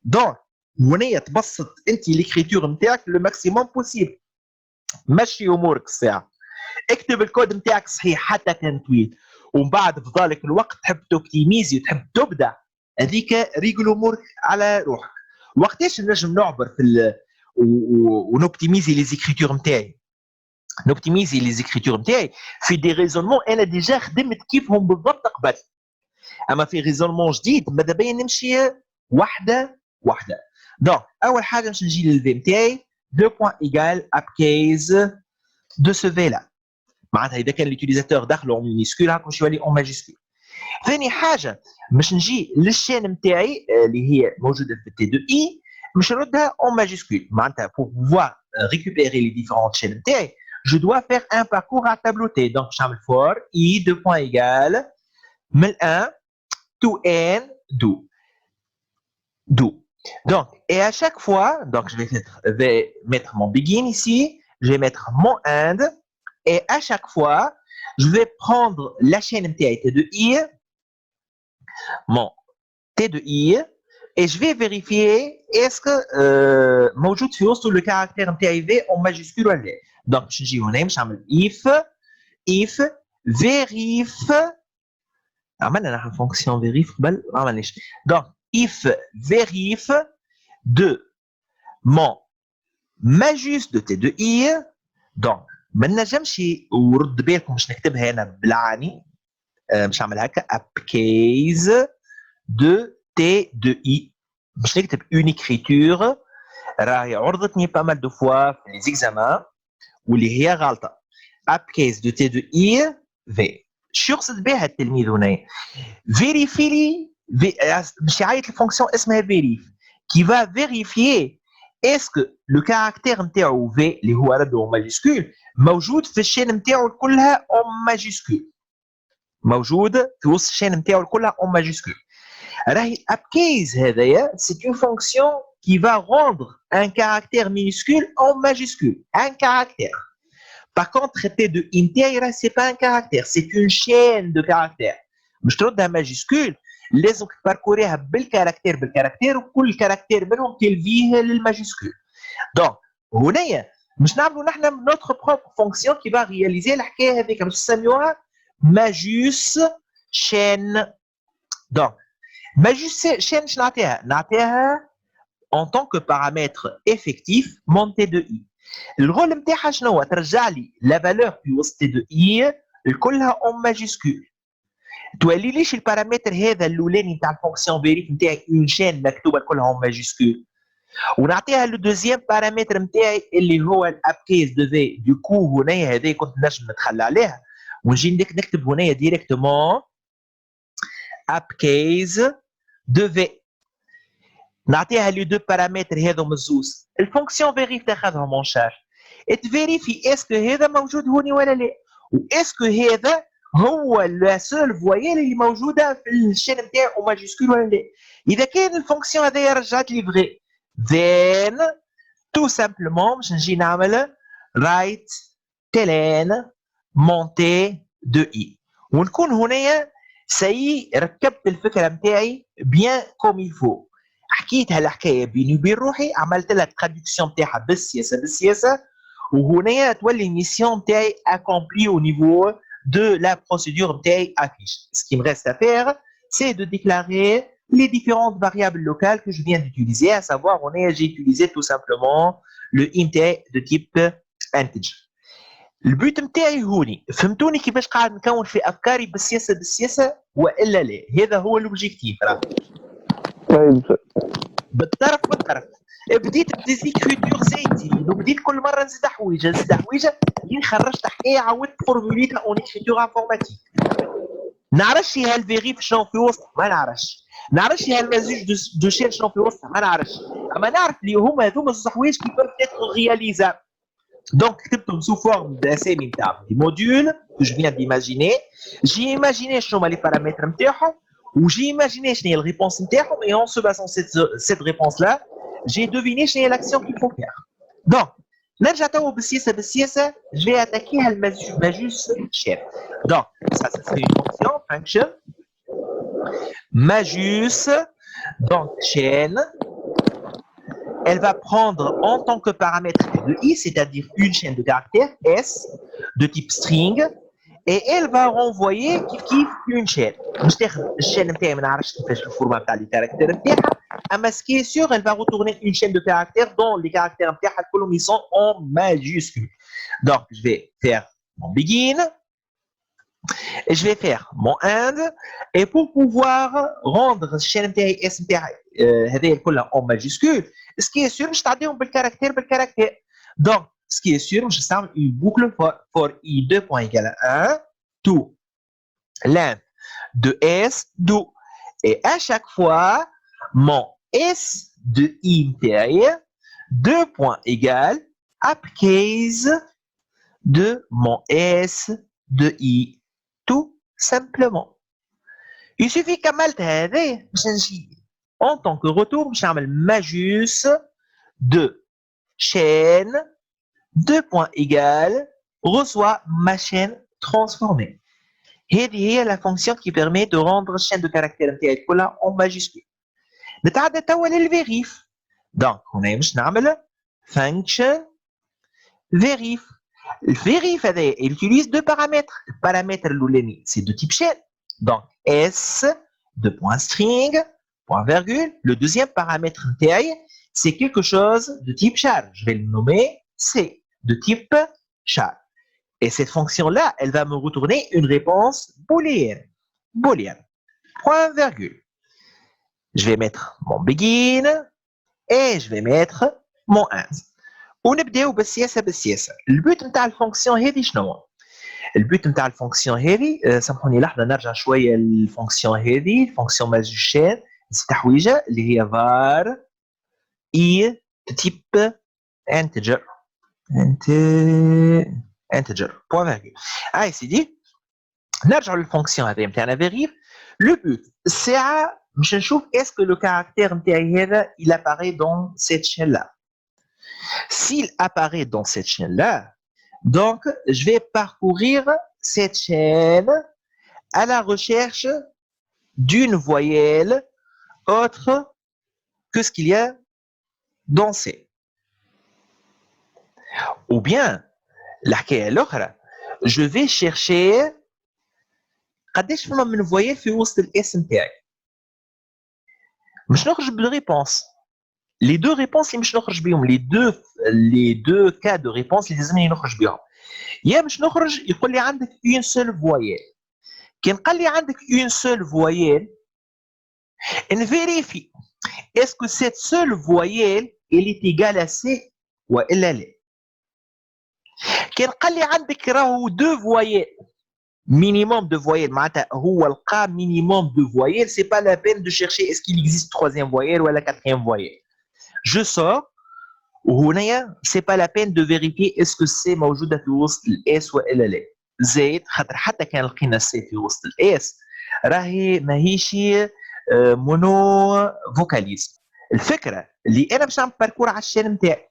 دونك هنا تبسط انت ليكريتور نتاعك لو ماكسيموم بوسيبل مشي امورك الساعه اكتب الكود نتاعك صحيح حتى كان طويل ومن بعد في ذلك الوقت تحب توبتيميزي وتحب تبدع هذيك ريجل امورك على روحك وقتاش نجم نعبر في ونوبتيميزي لي زيكريتور نتاعي نوبتيميزي لي زيكريتور نتاعي في دي ريزونمون انا ديجا خدمت كيفهم بالضبط قبل اما في ريزونمون جديد ماذا بين نمشي واحده دونك اول حاجه باش نجي للفي نتاعي 2 points égale upcase de ce v là معناتها اذا كان اليوتيليزاتور داخله اون مينيسكول راكم يولي اون ماجيسكول ثاني حاجه باش نجي للشين نتاعي اللي هي موجوده في تي دو اي باش نردها اون ماجيسكول معناتها pour pouvoir récupérer les différentes chaînes نتاعي je dois faire un parcours à tableauter donc باش نعمل for i 2 points égale من 1 to n do donc et à chaque fois donc je vais mettre mon begin ici je vais mettre mon end et à chaque fois je vais prendre la chaîne نتاعي t de i mon t de i et je vais vérifier est-ce que موجود في وسطه le caractère نتاعي v en majuscule ولا لا donc باش نجي هنا باش نعمل if verif عملنا نحن فونكسيون verif قبل ما عملناش donc if verif de mon majus de t de i donc ما نجمش ورد بالكم باش نكتبها انا بالعاني باش نعمل هكا upcase de t de i باش نكتب une écriture راهي عرضتني pas mal de fois في les examens واللي هي غلطه upcase de t de i v شو يقصد بها التلميذ هنا vérifie لي باش يعيط الفونكسيون اسمها verif qui va vérifier est-ce que le caractère نتاعو v اللي هو ردو ماجيسكول موجود في الشين نتاعو كلها en majuscule موجود في وسط الشين نتاعو كلها en majuscule راهي upcase هذايا c'est une fonction qui va rendre un caractère minuscule en majuscule un caractère par contre t de integer c'est pas un caractère c'est une chaîne de caractères مش تردها majuscule لازم تباركوريها بالكاركتير وكل كاركتير منهم تلفيه للماجيسكول دونك هنايا مش نعملوا نحن نوتر بروبر فونكسيون كي با رياليزي الحكايه هذيك باش نسميوها ماجوس شين دونك ماجوس شين باش نعطيها en tant que paramètre effectif mon t de i الرول نتاعها شنو هو ترجع لي لا فالور في وسط t de i كلها en ماجيسكول تولي ليش البارامتر هذا الاولاني نتاع الفونكسيون فيريف نتاعي اون شين مكتوبه كلها اون ماجيسكول ونعطيها لو دوزيام بارامتر نتاعي اللي هو الابكيز دو في دو كو هنايا هذه كنت نجم نتخلى عليها ونجي نكتب هنايا ديريكتومون ابكيز دو في نعطيها لي دو بارامتر هذوما الزوز الفونكسيون فيريف تاخذهم اون شارج تفيريفي اسكو هذا موجود هوني ولا لا واسكو هذا هو لا سول فوايل اللي موجوده في الشين نتاعو ماجيسكول ولا لا اذا كان الفونكسيون هذايا رجعت لي فغي then tout simplement باش نجي نعمل right telen montée de i ونكون هنايا سي ركبت الفكره نتاعي bien comme il faut حكيت هالحكايه بيني وبين روحي عملت لها التراديكسيون نتاعها بالسياسه وهنايا تولي الميسيون نتاعي accomplie au niveau de la procédure نتاعي affiche. Ce qui me reste à faire, c'est de déclarer les différentes variables locales que je viens d'utiliser, à savoir, j'ai utilisé tout simplement le int de type integer. البيوت نتاعي هوني فهمتوني كيفاش قاعد نكون في افكاري بالسياسه والا لا هذا هو الاوبجيكتيف راه بالطرف بديت بديزيكريتور زايدين وبديت كل مره نزيد حويجه لين خرجت حكايه عاودت فورموليتها اون اكريتور انفورماتيك نعرفش هالفيريف شنو في وسط ما نعرفش هالمزوج دو شيل شنو في وسط ما نعرفش اما نعرف اللي هما هذوما زوج حوايج كي بيرف اتر رياليزابل. Donc, sous forme d'assemblée des modules que je viens d'imaginer. J'ai imaginé les paramètres ou j'ai imaginé les réponses et en se basant sur cette réponse-là, j'ai deviné l'action qu'il faut faire. Donc, je vais attaquer le majus chef. Donc, ça c'est une fonction, function, majus, donc chaîne. Elle va prendre en tant que paramètre de i, c'est-à-dire une chaîne de caractères S de type string, et elle va renvoyer une chaîne. الشين نتاعي ما نعرفش كيفاش الفورمات تاع لي كاركتير نتاعها، اما ce qui est sûr, elle va retourner une chaîne de caractères dont les caractères نتاعها كلهم ils sont en majuscule. Donc je vais faire mon begin, et je vais faire mon end, et pour pouvoir rendre الشين نتاعي S نتاعي هذه كلها en majuscule. Ce qui est sûr, je t'additionne le caractère. Donc, ce qui est sûr, je sors une boucle for i2 égale à 1, tout length de s, do. Et à chaque fois, mon s de i intérieur, 2 points égale upcase de mon s de i, tout simplement. Il suffit qu'à maltraiter, en tant que retour, je vais majus de chaîne 2 points égale reçoit ma chaîne transformée. Et la fonction qui permet de rendre la chaîne de caractères en majuscule. نتعدى توا للفيريف. Donc, on a une function verif. Le verif, il utilise deux paramètres. Le paramètre l'ouleni, c'est de type chaîne. Donc, s de point string. Point virgule. Le deuxième paramètre taille, c'est quelque chose de type char. Je vais le nommer C, de type char. Et cette fonction-là, elle va me retourner une réponse booléenne. Point virgule. Je vais mettre mon begin et je vais mettre mon end. ونبداو بالسياسه. البوت نتاع الفونكسيون هذه شنو؟ البوت نتاع الفونكسيون هذه سامحوني لحظه نرجع شويه للفونكسيون هذه، الفونكسيون ماجيشين تحويجه اللي هي var i type integer point virgule. Ah, c'est dit. نرجع للفونكسيون هذه نتاعنا verif. Le but c'est باش نشوف est-ce que le caractère نتاعي هذا il apparaît dans cette chaîne-là. S'il apparaît dans cette chaîne-là, donc je vais parcourir cette chaîne à la recherche d'une voyelle autre que ce qu'il y a dans C. Ou bien, l'حكاية الأخرى, je vais chercher قداش فما من voyelle في وسط الاسم تاعي. مش نخرج بالريبونس. Les deux réponses اللي مش نخرج بيهم les deux cas de réponse اللي لازمني نخرج بيهم. يا مش نخرج يقول لي عندك une seule voyelle. كان قال لي عندك une seule voyelle, نفيريفي est-ce que cette seule voyelle elle est égale à C والا لا. كان قال لي عندك راهو deux voyelles minimum de voyelles معناتها هو لقى minimum de voyelles, c'est pas la peine de chercher est-ce qu'il existe troisième voyelle ou la quatrième voyelle. Je sors وهنايا c'est pas la peine de vérifier est-ce que c'est موجودة في وسط الاس والا لا. زائد خاطر حتى كان لقينا سي في وسط الاس راهي ماهيش مونو فوكاليزم. الفكرة اللي انا باش نعمل باركور على الشان نتاعي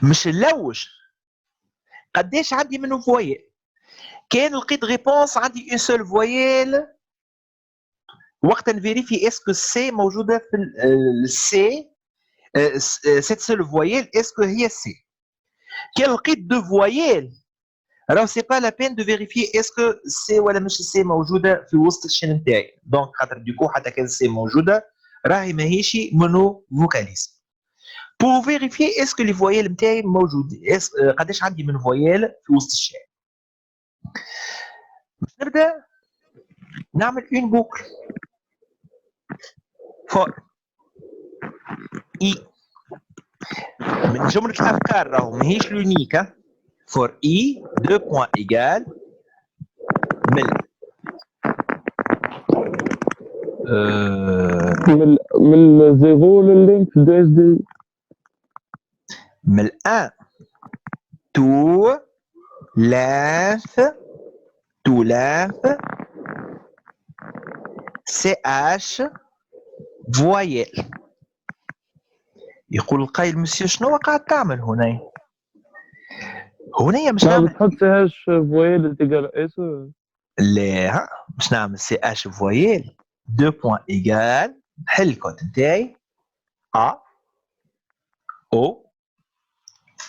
مش نلوج قداش عندي منه فويل. كان لقيت ريبونس عندي اون سول فويل، وقت نفيريفي اسكو سي موجوده في السي، سيت سول فويل اسكو هي السي. كان لقيت دو فويل راهو سي با لا بين دو فيريفي اسكو سي ولا مش سي موجوده في وسط الشين نتاعي. دونك خاطر ديكو حتى كان سي موجوده راهي ماهيش مونو فوكاليز. بور فيريفي اسكو لي فويل نتاعي موجود، قداش عندي من فويل في وسط الشين. باش نبدا نعمل اون بوكل فور اي من جمله الافكار، راهو ماهيش لونيك. فور اي دو بوان ايغال من زيرو لللينك دي اس دي، من 1 تو length CH فويل. يقول القائل مسيو شنو قاعد تعمل هنا؟ هنا مش نعمل تحط سي اش فويل تيجال اس. لا مش نعمل سي اش فويل دو بوان ايغال، نحل الكود نتاعي ا او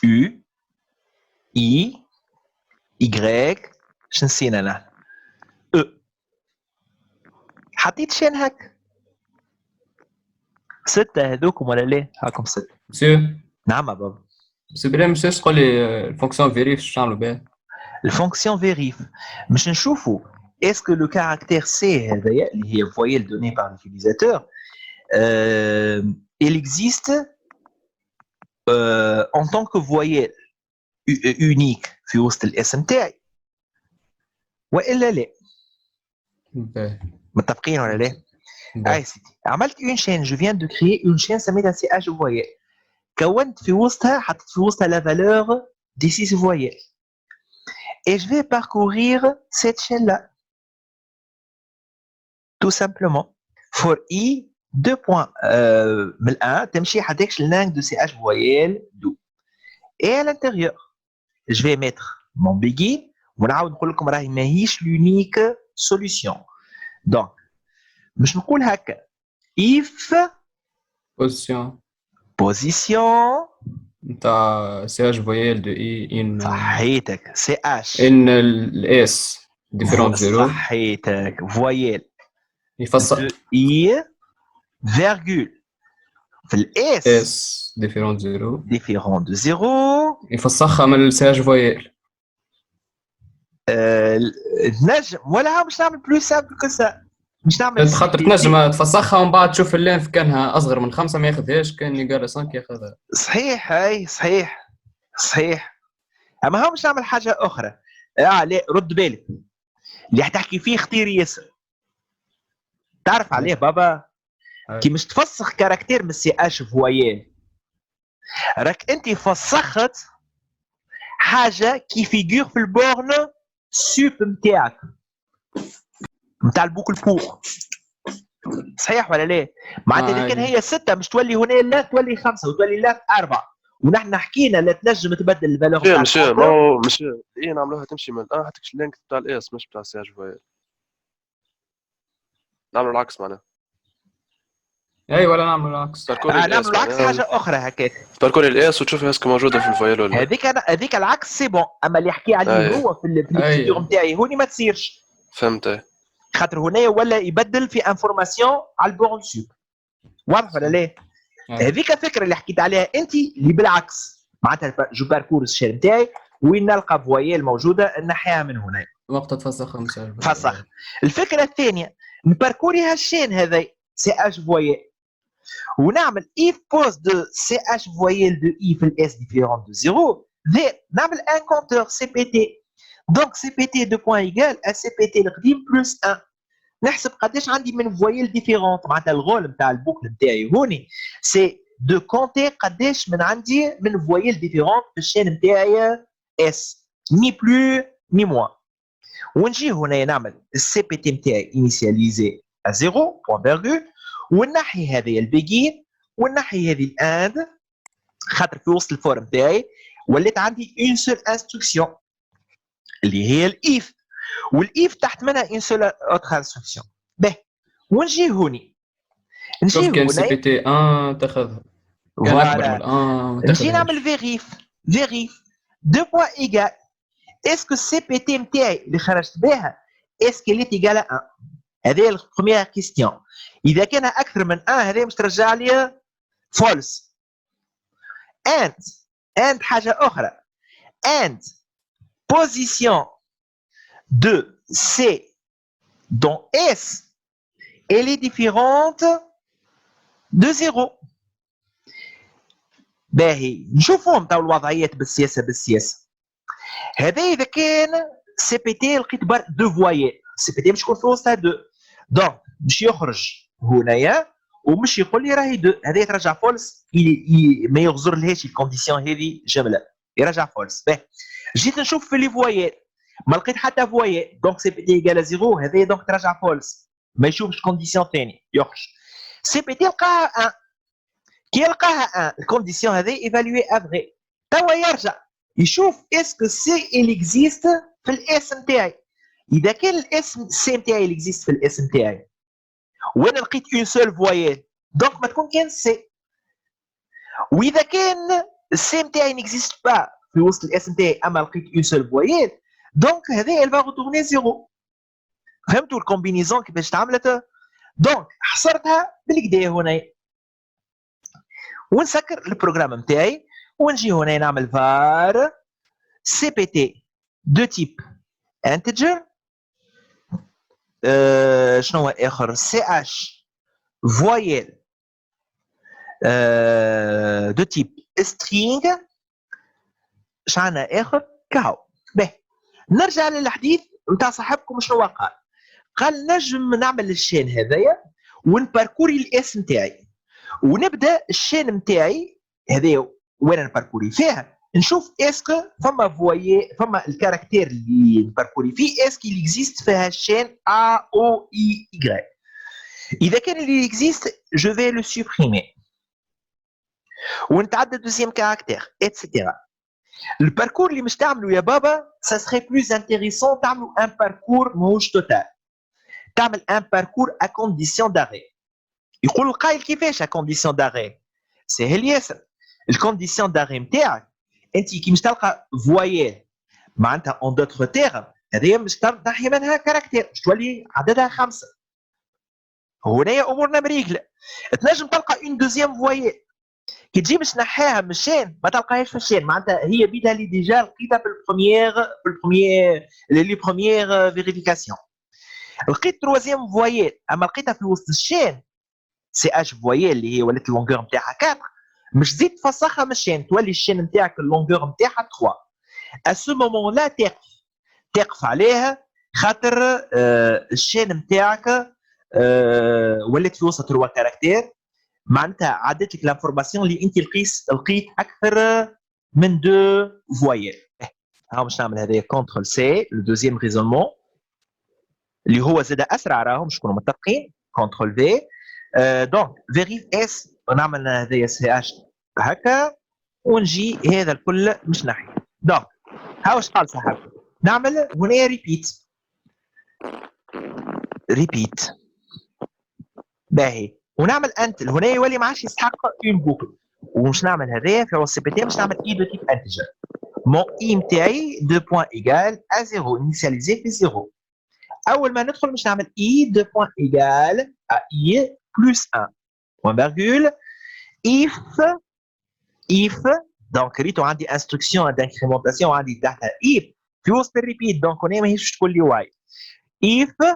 يو اي يغريك، شنو نسينا انا او. حطيت شين هك 6 هذوكم ولا لا؟ هاكم 6. مسيو نعم بابا. سي بلا مسيو تقول لي الفونكسيون فيريف شنو نعملوا بها؟ الفونكسيون فيريف باش نشوفوا اسكو لو كاركتير سي هذايا اللي هي فويل دوني بار لوتيليزاتور il existe en tant que voyelle unique في وسط الاسم تاعي والا لا. متفقين ولا لا؟ اي سيدي عملت اون شين، جو فيان دو كريي اون شين سميتها سي اش فويل، كونت في وسطها حطيت في وسطها لا فالور دي 6 فويل. Et je vais parcourir cette chaîne-là. Tout simplement. For i, 2 points. من 1, تمشي حداكش النانج de CH voyelle دو. Et à l'intérieur, je vais mettre mon begin. ونعاود نقول لكم راهي ماهيش l'unique solution. Donc, باش نقول هكا. If position نتاع سي اش فويل دو اي ان صحيتك سي اش ان الاس ديفيرونت زيرو. صحيتك فويل يفصل اي فيرغول في الاس اس ديفيرونت زيرو يفسخها من السي اش فويل. نجم ولا مش نعمل بلو سامبل كو سا، مش نعمل خاطر تنجم تفسخها ومن بعد تشوف اللينث كانها اصغر من 5 ما ياخذهاش، كان يقال 5 ياخذها. صحيح اي صحيح اما هو مش نعمل حاجه اخرى. لا رد بالك اللي حتحكي فيه خطير ياسر، تعرف عليه بابا؟ كي مش تفسخ كاركتير من سي اش فويل، راك انت فسخت حاجه كي فيغور في البورن سوب نتاعك نتاع البوكل بور. صحيح ولا لا؟ معناتها كان هي 6 مش تولي هنا لا تولي 5 وتولي لا 4، ونحن حكينا لا تنجم تبدل الفالور تاع مشي ما هو مشي اي نعملوها تمشي من الان حتى اللينك تاع الاس مش بتاع سي اش فويل، نعملوا العكس معناها. اي ولا نعمل العكس؟ نعملوا العكس حاجه اخرى هكاك. باركوري الاس وتشوفي اسكو موجوده في الفويل ولا هذيك العكس سي بون، اما اللي يحكي عليه هو في البروسيدور نتاعي هوني ما تصيرش. فهمت. خاطر هنا ولا يبدل في انفورماسيون على البورن سوب، واضح ولا لا؟ هذيك الفكره اللي حكيت عليها انت اللي بالعكس، معناتها جو باركور الشير نتاعي وين نلقى فويل موجوده نحيها من هنا وقت تفسخ فسخ. الفكره الثانيه نباركوري هالشين هذا سي اش فويل ونعمل اف بوز دو سي اش فويل دو اي في الاس ديفيرون دو زيرو، نعمل ان كونتور سي بي تي. دونك سي بي تي دو بوان ايغال ا سي بي تي القديم بلس 1. نحسب قداش عندي من فويل ديفيرونت، معناتها الغول نتاع البوكل نتاعي هوني سي دو كونتي قداش من عندي من فويل ديفيرونت في الشين نتاعي اس، ني بلو ني موان. ونجي هنا نعمل السي بي تي نتاعي انيسياليزي ا 0 بوان فيرغول، ونحي هذه البيجين ونحي هذه الاند خاطر في وسط الفورم نتاعي ولات عندي une seule instruction اللي هي الإيف، والإيف تحت منها une seule autre instruction. باهي ونجي هوني شوف كان سي بي تي 1 تاخذها كان اكبر من 1 نجي نعمل فيريف دو بوان ايغال اسكو سي بي تي نتاعي اللي خرجت بها اسكو اللي ايغال 1. هذه البروميير كيستيون. اذا كان اكثر من 1 هذه مش ترجع لي فولس. and حاجه اخرى and position de C dans S elle est différente de 0. باهي نشوفهم تاع الوضعيات بالسياسه. هذا اذا كان سي بي تي لقيت برك دو فوايي، سي بي تي مش يكون في وسطها دو، دونك باش يخرج هنايا ومش يقول لي راهي دو، هذا يترجع فولس، ما يغزر لهاش الكونديسيون هذه جمله يرجع فولس. باهي جيت نشوف في لي فوايي ما لقيت حتى فوايي، دونك سي بي تي ايكال 0، هذا دونك ترجع فولس ما يشوفش كونديسيون ثاني يخرج. سي بي تي لقاها 1، كي يلقاها 1 الكونديسيون هذه ايفالوي افغي، توا يرجع يشوف اسكو سي اللي اكزيست في الاس نتاعي. اذا كان الاسم سي نتاعي اللي اكزيست في الاس نتاعي وانا لقيت اون سول فوايل دونك ما تكون كان سي. واذا كان السي نتاعي نكزيست با في وسط الاس نتاعي اما لقيت اون سول فوايل دونك هذا الفا روتورني زيرو. فهمتوا الكومبينيزون كيفاش تعملت؟ دونك حصرتها بالكدا هنا ونسكر البروغرام نتاعي ونجي هنا نعمل var cpt de type integer شنو هو اخر ch voyelle de type string شعنا اخر كاو. باهي نرجع للحديث نتاع صاحبكم شنو قال نجم نعمل الشين هذايا ونباركوري الاس نتاعي ونبدا الشين نتاعي هذايا وين نباركوري فيها نشوف اسكو فما فوايي فما الكاركتير اللي نباركوري فيه اسكو اللي اكزيست فيها الشين ا او اي اي. اذا كان اللي اكزيست جو في لو سوبريمي ونتعدى دوزيام كاركتير اتسيتيرا. الباركور اللي مش تعملوا يا بابا سا سري بلوز انتيريسون تعملوا ان باركور ماهوش توتال، تعمل ان باركور ا كونديسيون داغي. يقول القائل كيفاش ا كونديسيون داغي؟ سهل ياسر. الكونديسيون داغي نتاعك انت كي مش تلقى فوايال معناتها اون دوتر تيرم هذه مش تنحي منها كاركتير مش تولي عددها 5. هنايا امورنا مريقله. تنجم تلقى اون دوزيام فوايال كي تجي باش تنحيها من الشين ما تلقاهاش في الشين معناتها هي بيدها اللي ديجا لقيتها في لي بروميير فيريفيكاسيون. لقيت تروازيام فوايال اما لقيتها في وسط الشين سي اش فوايال اللي هي ولات اللونغور نتاعها 4 مش زيد تفسخها من الشين تولي الشين نتاعك اللونغور نتاعها 3. ا سو مومون لا تقف عليها خاطر الشين نتاعك ولات في وسط 3 كاركتير معناتها عدت لك لانفورماسيون اللي انت لقيت اكثر من 2 فوايال. ها باش نعمل هذايا كونترول سي لو دوزيام ريزونمون اللي هو زاد اسرع راهم باش نكونوا متفقين كونترول في دونك فيريف اس ونعمل هذايا سي اش هكا ونجي هذا الكل مش ناحيه. دونك ها واش قال صاحبي نعمل هنا ريبيت باهي ونعمل انت هنا يولي ما عادش يستحق اون بوكل ومش نعمل هذايا في سي بي تي مش نعمل اي دو تيب انتجر مون اي نتاعي 2 بوان ايغال ا 0 انيسياليزي في 0. اول ما ندخل مش نعمل اي 2 بوان ايغال ا اي بلس 1 بوان فيرغول if دونك ريتو عندي انستركسيون دانكريمونتاسيون عندي تحتها if في وسط الريبيت دونك هنا ماهيش تقول لي واي if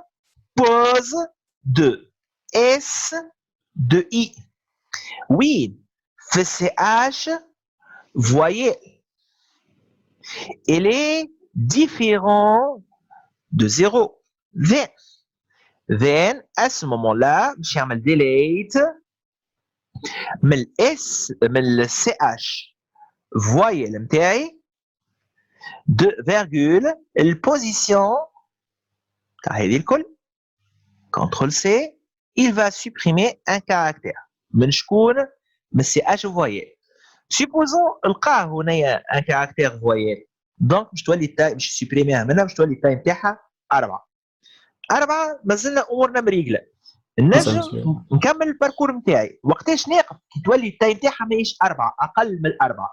pose de s de i وين في ch voyez elle est différent de 0 then à ce moment-là je vais faire delete من الاس من السي اش فوايل نتاعي دو فيرغول البوزيسيون تاع هذه الكل كونترول سي il va supprimer un caractère من شكون من السي اش فوايل سيبوزون لقاه هنايا ان كاركتير فويال دونك باش تولي التاي باش سوبريميها منها باش تولي التاي نتاعها 4 مازلنا امورنا مريقله نجم نكمل الباركور نتاعي وقتاش ناقف كي تولي التاي نتاعها ماهيش 4 اقل من 4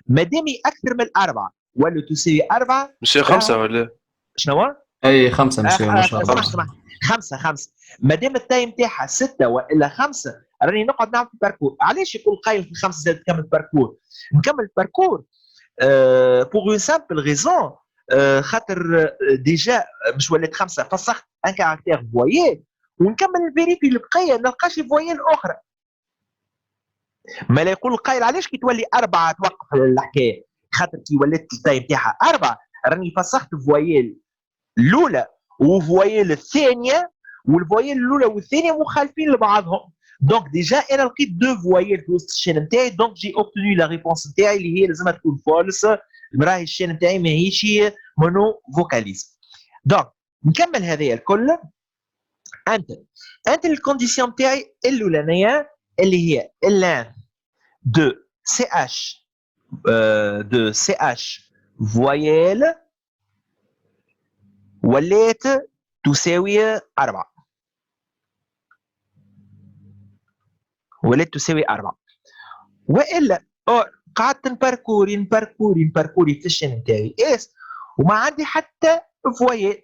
مادامي اكثر من 4 ولا تساوي 4 مش 5 ولا شنو؟ اي 5 مشي ما شاء الله. اسمع 5 مادام التايم نتاعها 6 والا 5 راني نقعد نعمل في الباركور. علاش يقول قايل في 5 زاد نكمل الباركور؟ نكمل الباركور بوغ اون سامبل ريزون خاطر ديجا مش ولات 5 فسخت ان كاركتير فويال ونكمل الفيريفي البقيه نلقاش فويال اخرى. ما لا يقول القايل علاش كي تولي 4 توقف الحكايه خاطر كي ولات التايم نتاعها 4 راني فسخت فويال الاولى وفويال الثانيه والفويال الاولى والثانيه مخالفين لبعضهم دونك ديجا انا لقيت دو فويال في وسط الشين نتاعي دونك جي اوبتوني لا ريبونس نتاعي اللي هي لازمها تكون فولس راهي الشين نتاعي ماهيش مونو فوكاليز. دونك نكمل هذايا الكل. انت الكونديسيون نتاعي الاولانيه اللي هي لان دو سي اش فويال ولات تساوي 4 ولات تساوي 4 والا قعدت نباركوري في الشين نتاعي اس وما عندي حتى فويال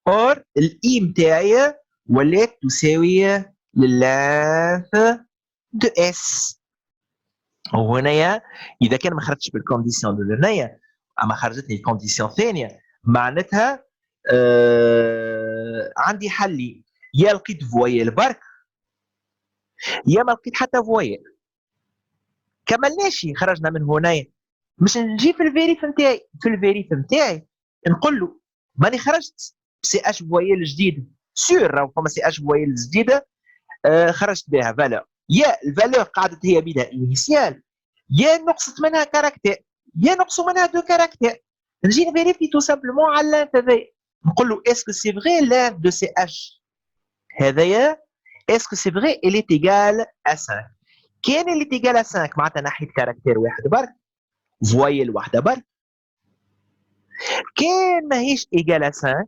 اور الاي نتاعي ولات تساوي للانث دو اس. وهنايا اذا كان ما خرجتش بالكونديسيون الاولانيه اما خرجتني الكونديسيون الثانيه معناتها عندي حلي يا لقيت فويال برك يا ما لقيت حتى فويال. كملناش خرجنا من هنايا مش نجي في الفيريف نتاعي نقول له ماني خرجت سي اش فويال جديد سور راهو فما سي اش فويال جديده خرجت بها فالور يا الفالور قعدت هي بيدها انيسيال يا نقصت منها كاركتير يا نقصوا منها دو كاركتير. نجي نفيريفي تو سامبلومون على اللانت هذايا نقول له اسكو سي فغي لانت دو سي اش هذايا اسكو سي فغي الي ايغال ا 5 كان اللي ايغال ا 5 معناتها ناحيه كاركتير واحد برك فويل واحده برك كان ماهيش ايغال ا 5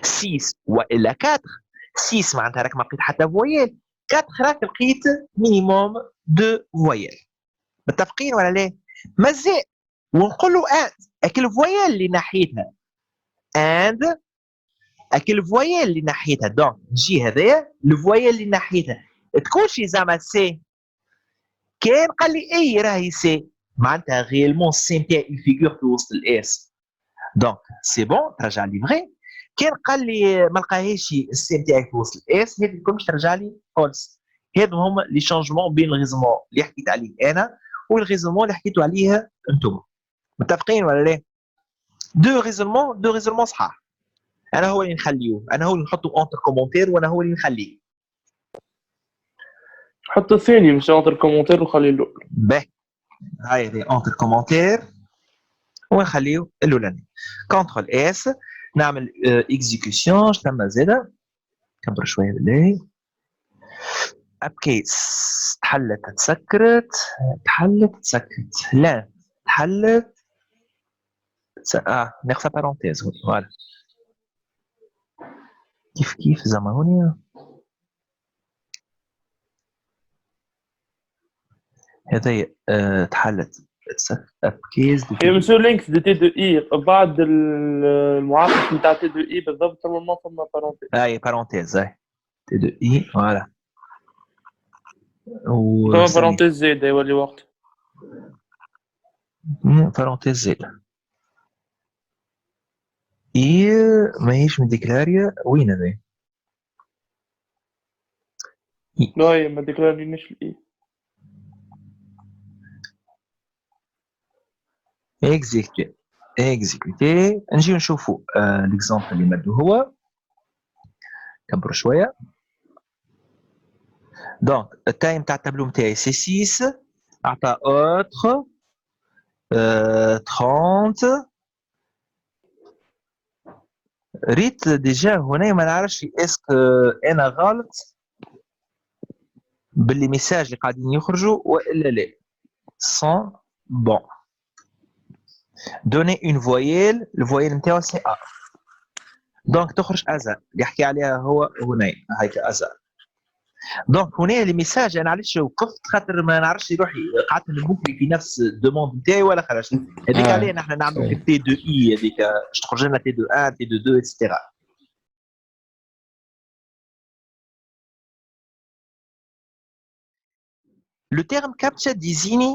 6 والا 4 6 معناتها راك ما لقيت حتى فويل 4 راك لقيت مينيموم دو فويل. متفقين ولا لا؟ مازال ونقول له اك الفويل اللي ناحيتها اند اك الفويل اللي ناحيتها دونك نجي هذايا الفويل اللي ناحيتها تكون شي زعما سي كان قال لي اي راهي سي معناتها غيالمون السي نتاعي الفيغور في وسط الاس دونك سي بون ترجع لي فغي. كان قال لي ما لقاهيش السي نتاعي في وسط الاس هذه الكل باش ترجع لي فولس. هذو هما لي شونجمون بين الريزومون اللي حكيت عليه انا والريزومون اللي حكيتوا عليها انتم. متفقين ولا لا؟ دو ريزومون صحاح. انا هو اللي نخليه انا هو اللي نحطه اونتر كومونتير وانا هو اللي نخليه. حط الثاني مش اونتر كومونتير وخلي الاول. باهي هاي اونتر كومونتير ونخليه الاولاني. كونترول اس نعمل اكزيكيوشن تم زاده كبر شويه بالله. اب كيس تحلت تسكرت تسكرت لا تحلت نقصها بارونتيز فوالا كيف زعما هوني هذايا تحلت اب كيس هي مسو لينكس دي تي دو اي بعد المعاكس نتاع تي دو اي بالضبط ثم بارونتيز اي بارونتيز اي تي دو اي فوالا ثم بارونتيز زايده يولي وقت بارونتيز زايده اي ماهيش مديكلاريا وين هذا لا هي ما ديكلارينيش الاي اكزيكوتي. نجي نشوفوا ليكزامبل اللي مدو هو كبر شويه. دونك التايم تاع التابلو نتاعي سي 6 اعطى اوتر 30 ريت ديجا هنا ما نعرفش اسكو انا غلط باللي ميساج اللي قاعدين يخرجوا والا لا. sont bons. Donner une voyelle, le voyelle نتاعو c'est A. Donc تخرج أزا اللي يحكي عليها هو هنا هيك أزا. دونك هنا الميساج انا علاش وقفت خاطر ما نعرفش روحي قعدت نبوكلي في نفس الدوموند نتاعي ولا خرجت هذيك عليه نحن نعملوا في تي 2 اي هذيك باش تخرج لنا تي 2 1 تي 2 2 اكسترا. Le terme CAPTCHA désigne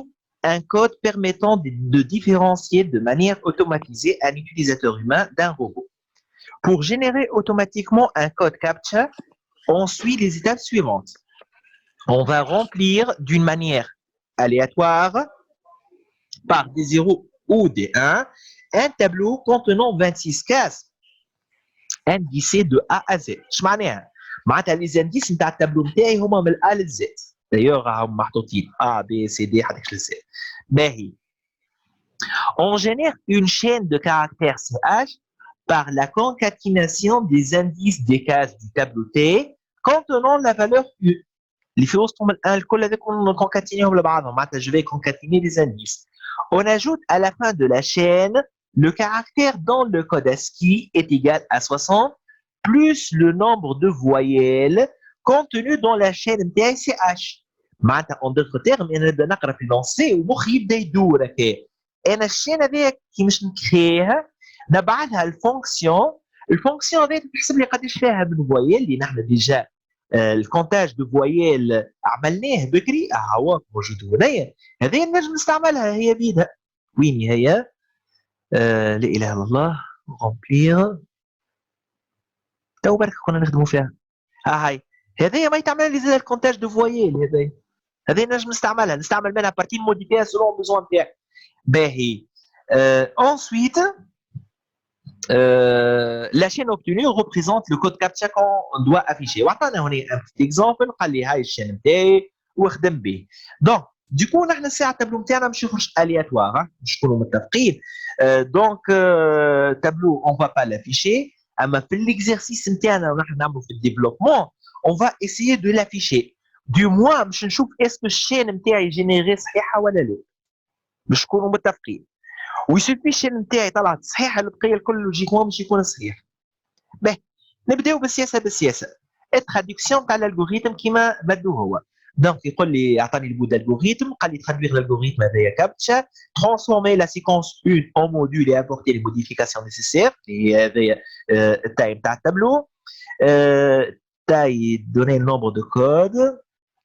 un code permettant de différencier de manière automatisée un utilisateur humain d'un robot. Pour générer automatiquement un code CAPTCHA, on suit les étapes suivantes. On va remplir d'une manière aléatoire, par des 0 ou des 1, un tableau contenant 26 cases indicées de A à Z. معناها معناتها les indices نتاع التابلو نتاعي هما من A ل Z. D'ailleurs راهم محطوطين A B C D حتى ل Z. باهي. On génère une chaîne de caractères CH par la concaténation des indices des cases du tableau T contenant la valeur U. اللي في وسطهم الان الكل هذاك نكونكاتينيهم لبعضهم معناتها je vais concaténer les indices. On ajoute à la fin de la chaîne le caractère dont le code ASCII est égal à 60 plus le nombre de voyelles contenues dans la chaîne نتاعي CH. معناتها en d'autres termes انا نبدا نقرا في لونسي ومخي يبدا يدور هكا. انا الشين هذاك كي مش نكريها نبعثها الفونكسيون هذيك تحسب لي قداش فيها من فويل اللي نحن ديجا الكونتاج دو فويل عملناه بكري هو موجود هنايا هذه نجم نستعملها هي بيدها. وين هي؟ لا اله الا الله غومبلير تو برك كنا نخدموا فيها. هاي هذه ما يتعمل لي زاد الكونتاج دو فويل هذه نجم نستعملها نستعمل منها بارتي موديفيها سولون بيزوان تاعي. باهي ensuite la chaîne obtenue représente le code CAPTCHA qu'on doit afficher. وعطانا هنا un petit exemple قال لي هاي الشين نتاعي وخدم به. دونك ديكو نحن الساعه التابلو نتاعنا مش يخرج الياتوار باش نكونوا متفقين. دونك تابلو اون فا با لافيشي اما في الاكزرسيس نتاعنا ونحن نعملوا في الديفلوبمون اون فا اسيي دو لافيشي دو موا باش نشوف اسكو الشين نتاعي جينيري صحيحه ولا لا باش نكونوا متفقين. ويسوفي الشين نتاعي طلعت صحيحه البقيه الكل لوجيكمون باش يكون صحيح. باهي نبداو بالسياسه التراديكسيون تاع الالغوريثم كيما بدو هو. دونك يقول لي اعطاني البود الالغوريثم قال لي traduire l'algorithme هذايا كابتشا transformer la séquence 1 en module et apporter les modifications nécessaires اللي هذايا التايم تاع التابلو تاي donner le nombre de codes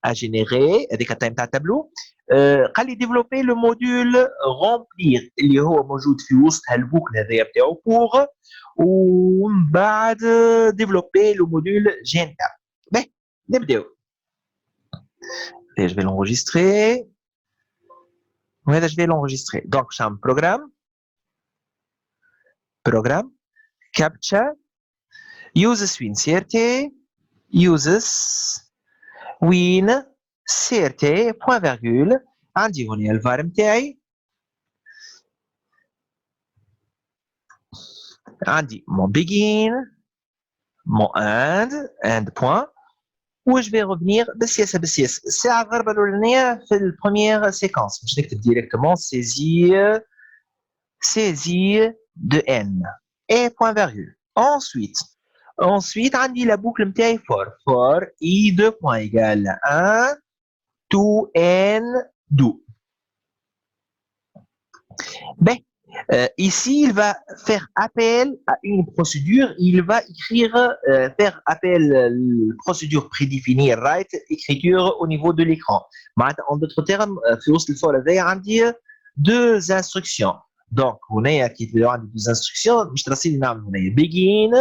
à générer هذيك التايم تاع التابلو. قال لي développer le module remplir اللي هو موجود في وسط هالبوكل هذايا بتاعو بوغ ومن بعد développer le module GNK. باهي نبداو. Et je vais l'enregistrer. Oui, je vais l'enregistrer. Donc, j'ai un programme, CAPTCHA, uses win CRT, uses win CRT, point virgule, عندي هنا الفار متاعي عندي mon begin, mon end point. où je vais revenir بالسياسة الساعة الضربة الأولانية في البروميير سيكونس باش نكتب ديريكتومون saisir de n et point virgule. Ensuite عندي la boucle نتاعي for i 2 points égale 1 to n 2. Ben, ici, il va faire appel à une procédure. Il va faire appel à la procédure prédéfinie, write, écriture au niveau de l'écran. En d'autres termes, il y a deux instructions. Donc, on a deux instructions. Begin,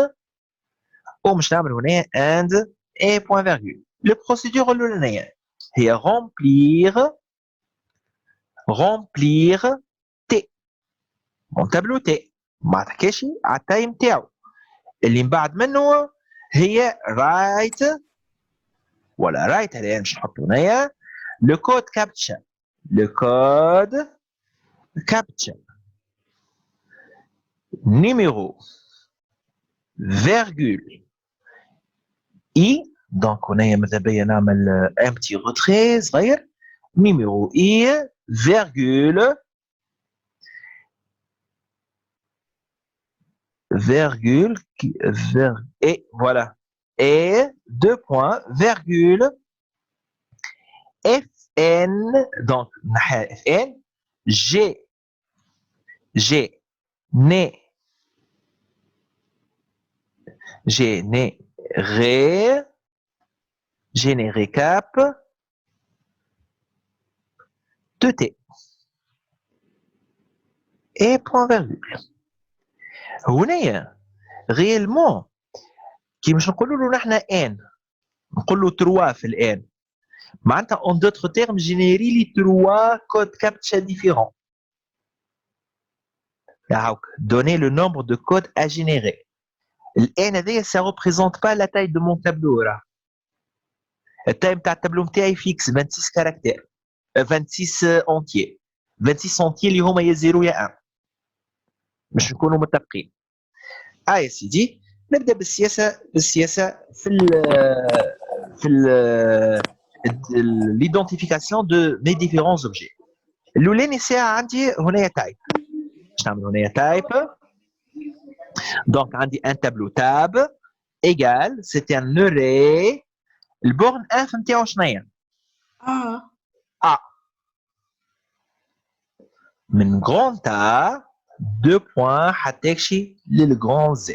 end et point virgule. La procédure est remplir mon tableau T ما تحكيش على التايم تاعو اللي من بعد منه هي رايت ولا رايت هذه مش نحطو هنايا لو كود كابتشا نيميرو فيرغول اي دونك هنايا ماذا بيا نعمل ان بتي روتري صغير نيميرو اي virgule et voilà. Et 2 points, virgule, Fn, donc, Fn, généré cap de T. Et point virgule. هنا réellement كي مش نقولوا له نحن ان نقول له 3 في الان معناتها en d'autres termes générer les 3 codes captcha différents. Donc, donner le nombre de codes à générer. الان هذايا ça représente pas la taille de mon tableau راه. التايم تاع التابلو نتاعي فيكس 26 كاركتير 26 اونتيي 26 اونتيي اللي هما يا 0 يا 1 باش نكونوا متفقين. يا سيدي نبدا بالسياسه في l'identification de mes différents objets. الاولاني ساعه عندي هنايا تايب. باش نعمل هنايا تايب دونك عندي ان تابلو تاب ايجال سيتي ان اري البورن اف نتاعو شناهي؟ من grand A 2 points حتى يمشي للgrand Z.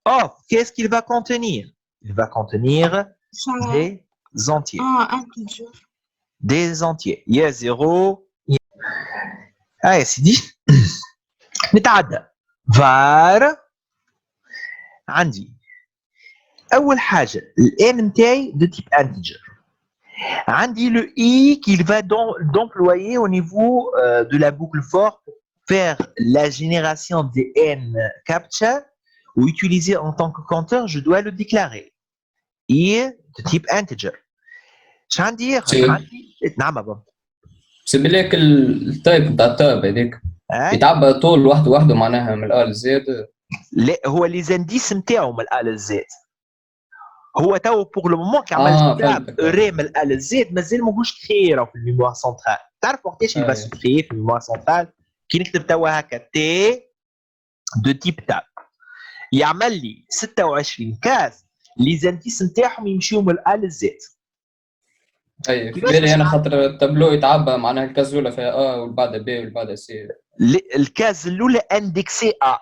Or, qu'est-ce qu'il va contenir? Il va contenir des entiers. Des entiers. Il y a 0. يا سيدي نتعدى var عندي أول حاجة ال n نتاعي de type integer. عندي le i qu'il va d'employer au niveau de la boucle for pour faire la génération des n captcha ou utiliser en tant que compteur, je dois le déclarer. i de type integer. عندي نعم بابا. سيب لك التايب بتاع التاب هذيك يتعبى طول وحده معناها من الآ للزد. لا هو لي زانديس نتاعو من الآ للزد. هو تو بور لو مومون كي عمل تاب ري من الآ للزد مازال ماهوش كريي في الميموار سنترال. تعرف وقتاش يبقى سكريي في الميموار سنترال كي نكتب توا هكا تي دو تيب تاب يعمل لي 26 كاس لي زانديس نتاعهم يمشيو من الآ للزد. اي في بالي انا خاطر التابلو يتعبى معناها الكاز الاولى فيها ا والبعدها بي والبعدها سي. الكاز الاولى اندكسي ا.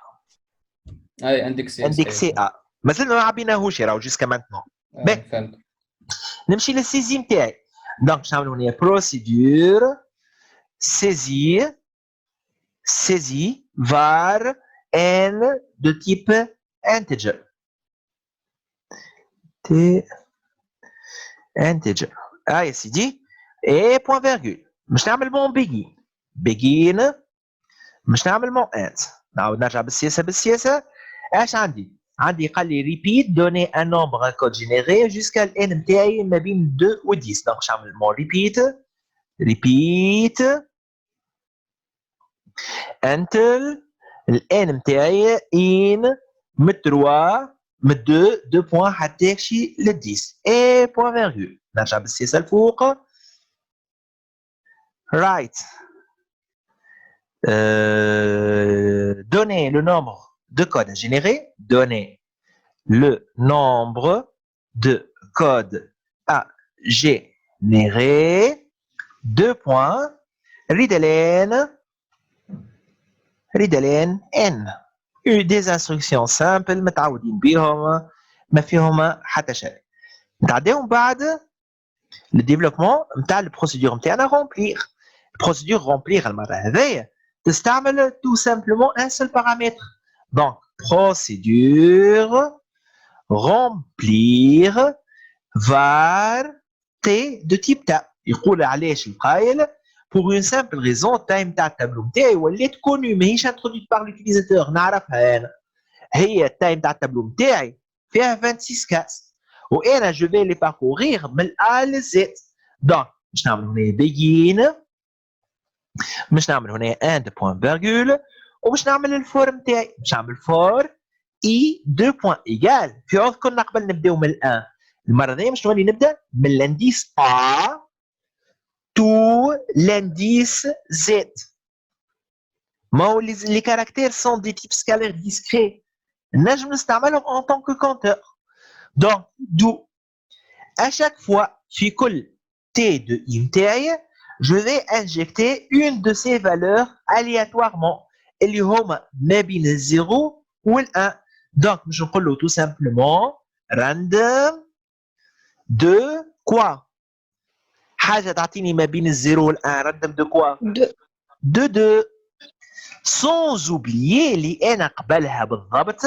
اي اندكسي ا مازلنا ما عبيناهوش راهو جوسكا مانتنون. فهمت. نمشي للسيزي نتاعي دونك باش نعملوا هنا بروسيدور سيزي var n de type integer يا سيدي اي بوان فيرغول باش نعمل مون بيجين باش نعمل مون انت نعاود نرجع بالسياسه اش عندي قال لي ريبيت دوني ان نومبر ان كود جينيري جوسكا الان نتاعي ما بين 2 و 10 دونك باش نعمل مون ريبيت انتل الان نتاعي ان من 3 من 2 بوان حتى يمشي ل 10 اي بوان فيرغول نرجع بالسياسه الفوق رايت donner le nombre de codes à générer, donner le nombre de codes à générer, 2 points, readln n. Des instructions simples متعودين بهم ما فيهم حتى شيء. نتعداو بعد le développement نتاع البروسيدور نتاعنا remplir. البروسيدور remplir المرة هذيا تستعمل tout simplement un seul paramètre. Donc, procédure, remplir, var, t de type tab. يقول علاش القايل pour une simple raison time تاع التابلو نتاعي ولات كونو ماهيش introduite par l'utilisateur نعرفها أنا. هي التايم تاع التابلو نتاعي فيها 26 كاس وأنا جو في لي باركورير من A ل Z. دونك باش نعمل هنا begin باش نعمل هنا end point virgule وباش نعمل الفور نتاعي باش نعمل فور اي 2 بوان ايجال في عوض كنا قبل نبداو من الان المره هذه باش نولي نبدا من الانديس ا tout l'indice Z. Les caractères sont des types scalaires discrets. نجم نستعملهم en tant que compteur. Donc, d'où à chaque fois, في كل T de I متاعي, je vais injecter une de ces valeurs aléatoirement. اللي هما ما بين الزيرو وال1. Donc, je نقول tout simplement random de quoi? حاجة تعطيني ما بين الزيرو والان. random de quoi? de 2. sans oublier اللي انا قبلها بالضبط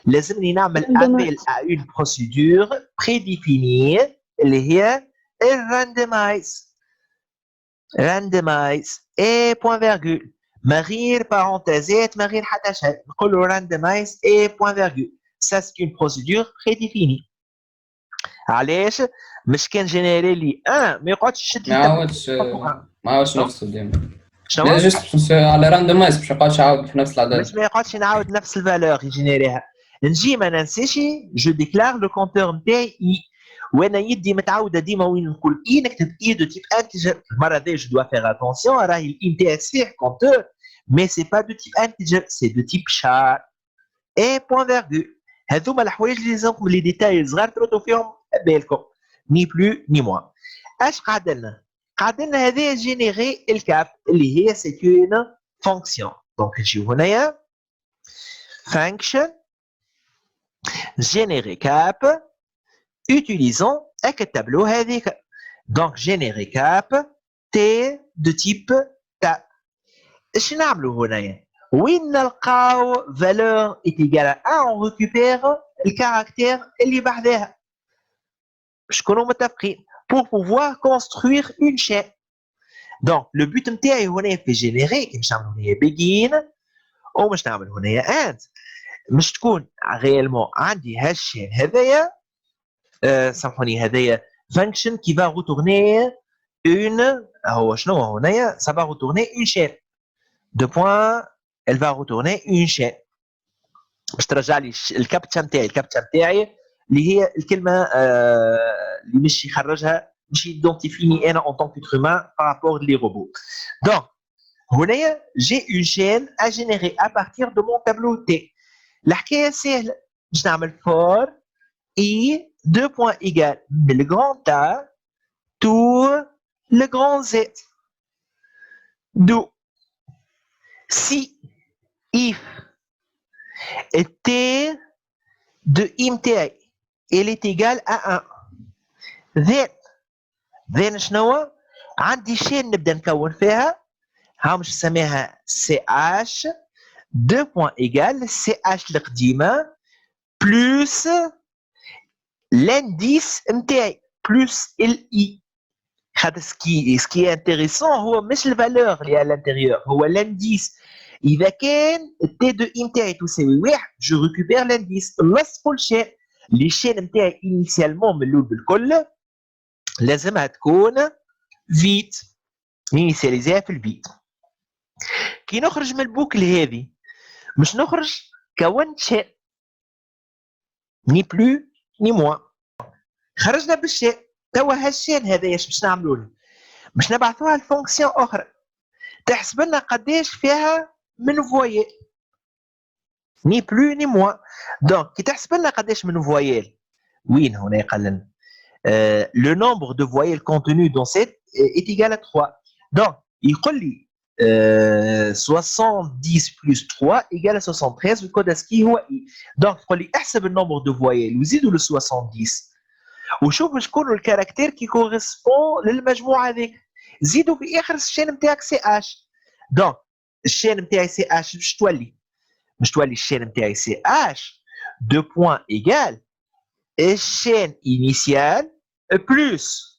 لازمني نعمل appel à une procédure prédéfinie اللي هي randomize et point virgule ما غير parenthésette ما غير حتى شيء نقولوا randomize et point virgule. ça c'est une procédure prédéfinie. علاش مش كان جينيري لي ما يقعدش يشد لي ما عاودش نفس ديما. شنو؟ لا جست على راندومايز باش يقعدش يعاود في نفس العدد. باش ما يقعدش نعاود نفس الفالور يجينيريها. نجي ما ننساش جو ديكلار لو كونتور نتاعي اي وانا يدي متعوده ديما وين نقول اي نكتب اي دو تيب انتيجر. المره هذه جو دوا فيغ اتونسيون راهي الاي نتاعي صحيح كونتور مي سي با دو تيب انتيجر سي دو تيب شار اي بوان فيرغول. هذوما الحوايج اللي لازمكم لي ديتاي صغار تردوا فيهم بالكم ني بلو ني موان. اش قعد لنا؟ قعد لنا هذا جينيري الكاب اللي هي سي اون فونكسيون. دونك نجيو هنايا function générer cap utilisant avec le tableau هذيك. donc générer cap t de type tab. ايش نعملوا هنايا؟ وين نلقاو valeur est égale à 1 on récupère الكاركتير اللي بعدها باش نكونوا متفقين pour pouvoir construire une chaîne. donc le but نتاعي هنا في générer كي باش نعملوا هنايا begin ومش نعمل هنايا end مش تكون réellement عندي هالشين هذايا سامحوني هذايا function qui va retourner une هو شنو هنايا ça va retourner une chaîne de points elle va retourner une chaîne باش ترجع لي الكابتشا نتاعي اللي هي الكلمه اللي مش يخرجها مش يدونتيفيني انا en tant qu'être humain par rapport les robots. donc هنايا j'ai une chaîne à générer à partir de mon tableau T. الحكايه سهله باش نعمل for i 2 points égale من le grand A to le grand Z. d'où si if t de i متاعي elle est égale à 1 then شنو عندي شين نبدا نكون فيها ها مش نسميها CH 2 points égale CH القديمه plus l'indice نتاعي plus LI. خاطر سكي انتريسون هو مش الفالور اللي على الانتيريور هو l'indice. اذا كان T de I نتاعي تساوي 1 جو ريكوبير l'indice. نص كل شيء لي شين نتاعي انيسيالمون من الاول بالكل لازمها تكون فيت انيسياليزيها في الفيت. كي نخرج من البوكل هذه مش نخرج كونت شين ني بلو ني موان. خرجنا بالشين توا هالشين هذا ايش باش نعملوا له؟ باش نبعثوها لفونكسيون اخرى تحسب لنا قداش فيها من فويل ني بلو ني موان. دونك كي تحسب لنا قداش من فويل وين هنا يقال لنا le nombre de voyelles contenues dans cette est égal à 3. donc يقول لي 70 plus 3 égale à 73 الكود اسكي هو اي. دونك يقول لي احسب النمبر دو فويل وزيدوا ل 70 وشوف شكون الكاركتير كي كوريسبون للمجموعه هذيك زيدوا في اخر الشين نتاعك سي اش. دونك الشين نتاعي سي اش باش تولي الشين نتاعي سي اش 2 points égale الشين انيسيال بلس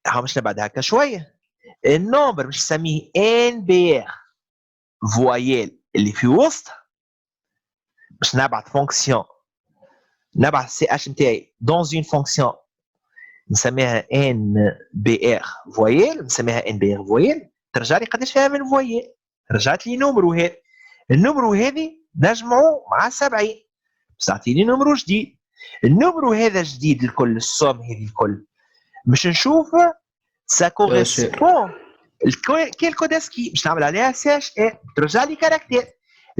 ها مش نبعد هكا شويه النمبر مش نسميه ان بي ار فويل اللي في وسط باش نبعث فونكسيون نبعث سي اش نتاعي دون اون فونكسيون نسميها ان بي ار فويل نسميها ان بي ار فويل ترجع لي قداش فيها من فويل. رجعت لي نمرو هذا النمرو هذه نجمعه مع 70 باش تعطيني نمرو جديد. النمرو هذا جديد الكل الصوم هذه الكل باش نشوف Ça correspond. Quel code qui je نعمل عليها CH et ترجع لي caractère.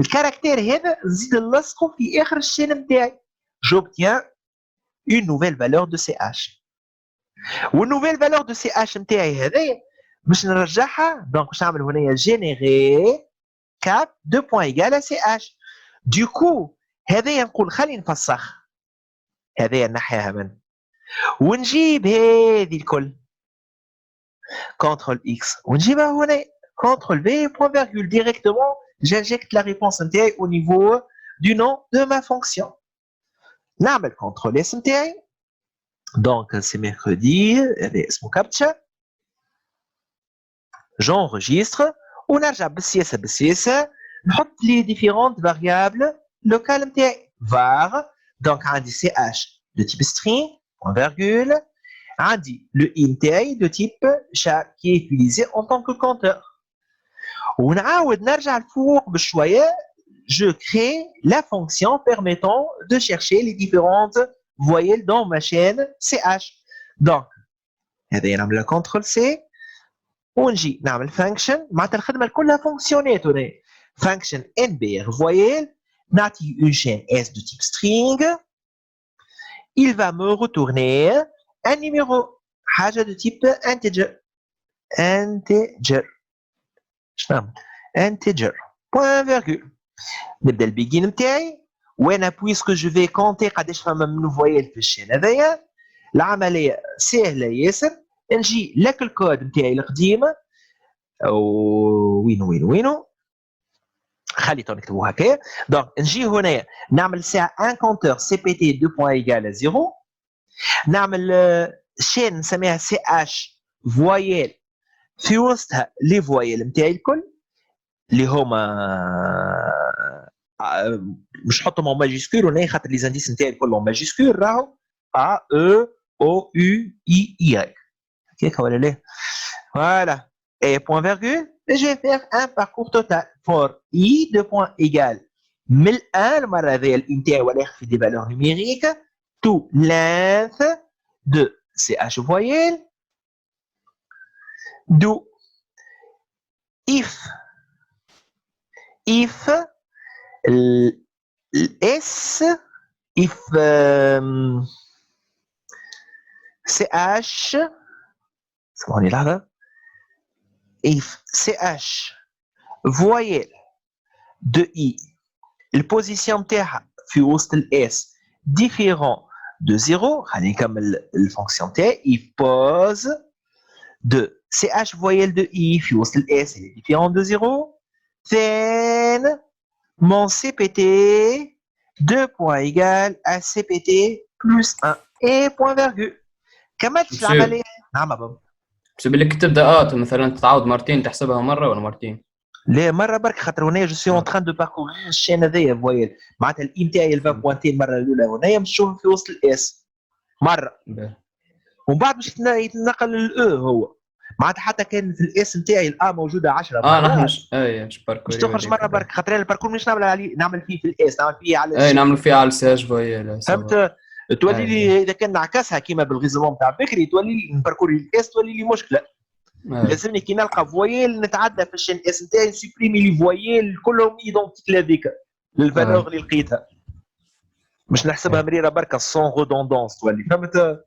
الكاركتير هذا نزيد نلصقه في اخر الشين نتاعي. J'obtiens une nouvelle valeur de CH. والنوفيل فالور دو سي اش نتاعي هذايا باش نرجعها دونك باش نعمل هنايا جينيري كاب دو بوان ايغال سي اش. دوكو هذايا نقول خلي نفسخ هذايا نحيها من ونجيب هذه الكل كونترول اكس ونجيبها هنا كونترول في بوان فيرغول ديريكتومون j'injecte la réponse نتاعي au niveau du nom de ma fonction. نعمل كونترول اس نتاعي donc c'est mercredi اسمه كابتشا j'enregistre ونرجع بالسياسه نحط لي différentes variables locales نتاعي var donc عندي ch de type string point virgule عندي le i نتاعي de type chat qui est utilisé en tant que compteur ونعاود نرجع الفوق بشويه je crée la fonction permettant de chercher les différentes voyelles dans ma chaîne ch. donc هذا نعمل CTRL C ونجي نعمل function معناتها الخدمه كلها فونكسيونات هنا function nbr voyelle نعطي une chaîne s de type string il va me retourner un numéro حاجه de type integer شنو integer point virgule نبدا البيجين نتاعي وانا بويسكو جو في كونتي قداش فما من فويل في الشين هذايا العمليه سهله ياسر نجي لك الكود نتاعي القديم وينو خليتو نكتبو هكايا دونك نجي هنايا نعمل ساعه ان كونتور سي بي تي 2 بوان ايغال 0 نعمل شين نسميها سي اش فويل في وسطها لي فويل نتاعي الكل اللي هما مش نحطهم en majuscule هنا خاطر لي زانديس نتاعي كلهم ماجيسكول راهو A E O U I Y هكاك ولا لا voilà et point virgule et je vais faire un parcours total for i de point égal من الان المره هذيا الانتاج ولا يخفي دي valeurs numériques to length de ch voyelle do if S if CH اسمعوني لحظة if CH voyelle de I البوزيسيون نتاعها في وسط الاس différent de 0 خلينا نكمل الفونكسيون تاعي if pose de CH voyelle de I في وسط الاس elle est différent de 0 then mon CPT 2 points égale à CPT plus 1 et point virgule. كملت العملية. نعم بابا. بس بالك تبدا مثلا تعاود مرتين تحسبها مرة ولا مرتين؟ لا مرة برك خاطر هنا جو سي اون تران دو باركورير الشين هذايا فوايل معناتها الاي نتاعي الفا بوانتين المرة الأولى هنايا باش نشوف في وسط الاس مرة. ومن بعد باش يتنقل للاو هو. معناتها حتى كان في الاس نتاعي الأ موجودة 10 مرات. نحن مش باركور. باش تخرج مرة برك خاطر الباركور مش نعمل فيه في الاس نعمل فيه على نعمل فيه على الساج فوايل. فهمت؟ تولي لي اذا كان نعكسها كيما بالغيزمون تاع بكري تولي لي نباركوري الاس تولي لي مشكله لازمني كي نلقى فويل نتعدى في الشين اس نتاعي نسوبريمي لي فويل كلهم ايدونتيك لهذيك للفالور اللي لقيتها مش نحسبها مريره بركه سون ريدوندونس تولي فهمت.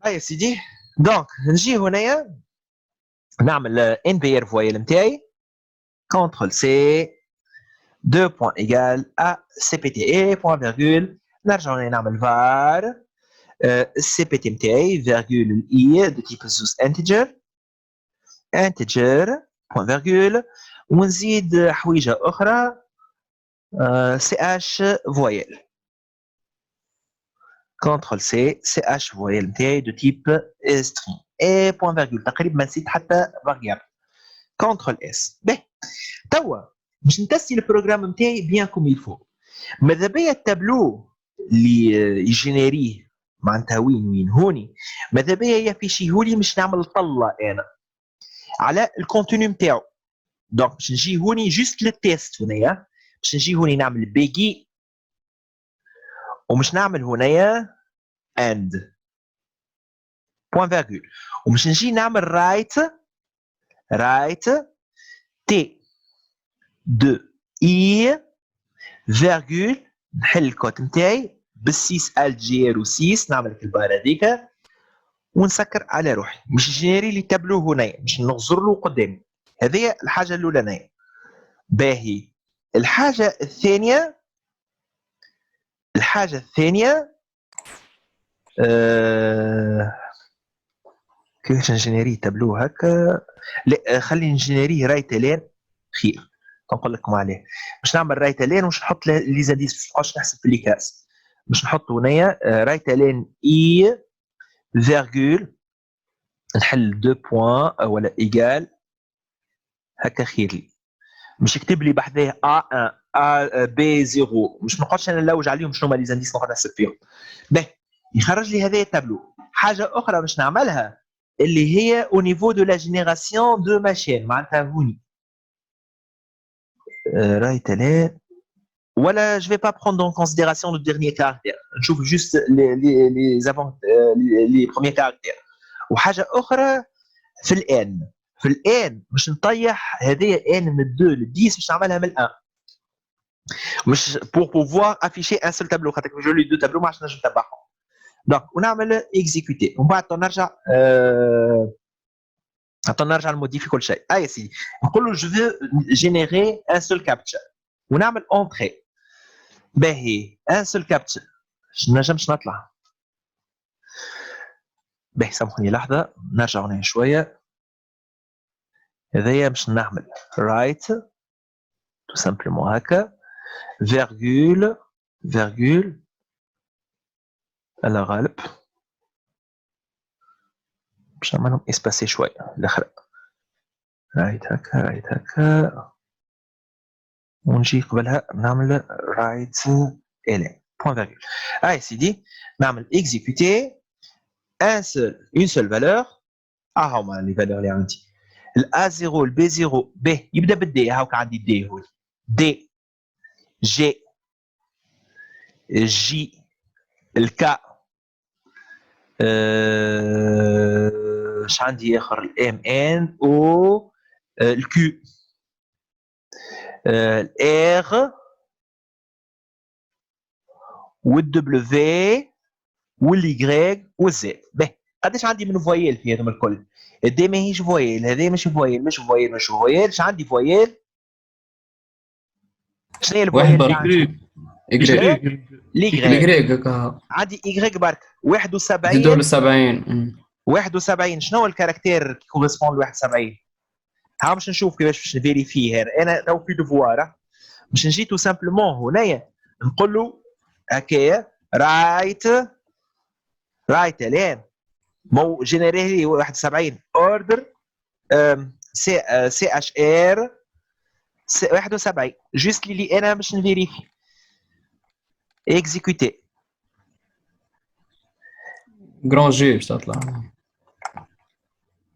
هاي سيدي دونك نجي هنايا نعمل ان بي ار فويل نتاعي كونترول سي 2 points égale à CPT et point virgule نرجع نعمل var CPT نتاعي virgule i de type زوز integer point virgule ونزيد حويجة أخرى CH voyelle CTRL C CH voyelle نتاعي de type string et point virgule تقريبا ما نسيت حتى variable CTRL S. باهي توا باش نتستي البروغرام نتاعي بيان كوم يلفو ماذا بيا التابلو اللي يجينيريه معناتها وين هوني ماذا بيا يافيشيهولي مش نعمل طله انا على الكونتوني نتاعو دونك باش نجي هوني جوست للتيست هنايا باش نجي هوني نعمل بيجي ومش نعمل هنايا اند بوان فيرغول ومش نجي نعمل رايت تي دو اي فيرغول نحل الكوت نتاعي بالسيس الجير و6 نعمل الكبار هذيك ونسكر على روحي مش جينيري لي تابلو هنا مش نغزر له قدامي. هذه الحاجه الاولانيه. باهي الحاجه الثانيه كيفاش نجينيري تابلو هكا. لا خلي نجينيري رايت لين خير نقول لكم عليه. باش نعمل رايت لين وش نحط لي زاديس باش نبقاش نحسب في لي كاس. باش نحط هنايا رايت لين اي فيرغول نحل 2 بوان ولا ايغال هكا خير لي. مش يكتب لي بحذاه A1 A B0 مش نقعدش انا نلوج عليهم شنو هما لي زانديس نقعد نحسب فيهم. باهي يخرج لي هذا التابلو. حاجه اخرى باش نعملها اللي هي au niveau de la génération de ma chaîne معناتها هوني رايت لين ولا je vais pas prendre en considération le dernier caractère نشوف juste les avant les premiers caractères. وحاجه اخرى في الان باش نطيح هذه ان من 2 ل 10 باش نعملها من 1 مش pour pouvoir afficher un seul tableau خاطر جو لي دو تابلو ما عادش نجم نتبعهم. دونك ونعمل اكزيكوتي ومن بعد نرجع نموديفي كل شيء. يا سيدي نقول له جو فو جينيري ان سول كابتشر ونعمل اونتري. باهي ان سول كابتشر نجمش نطلع. باهي سامحوني لحظه نرجع هنا شويه. هذايا باش نعمل رايت تو سامبلومون هكا فيرغول على غالب باش نعملهم اسباسي شويه الاخر. رايت هكا ونجي قبلها نعمل رايت الين بوان فيرغول. هاي سيدي نعمل اكزيكوتي une seule valeur. هما لي فالور اللي عندي الA 0 الB 0 ب يبدا بالدي. هاوك عندي دي هوني دي جي جي الكا اش عندي اخر الام ان او الكيو الار والدبليو واليغريك والزد. باهي قداش عندي من فويل في هذم الكل؟ الدي ماهيش فويل هذه مش فويل اش عندي فويل؟ شنو هي الفويل اللي عندي؟ اليغريك عندي ايغريك برك 71 زيدوا ل 70 71. شنو هو الكاركتير كي كوريسبوند ل 71؟ ها باش نشوف كيفاش باش نفيريفيه. انا لو في ديفوار باش نجي تو سامبلومون هنايا نقول له هكايا رايت لين مو جينيري لي 71 اوردر سي اتش ار 71 جوست لي انا باش نفيريفي اكزيكوتي جران جي باش تطلع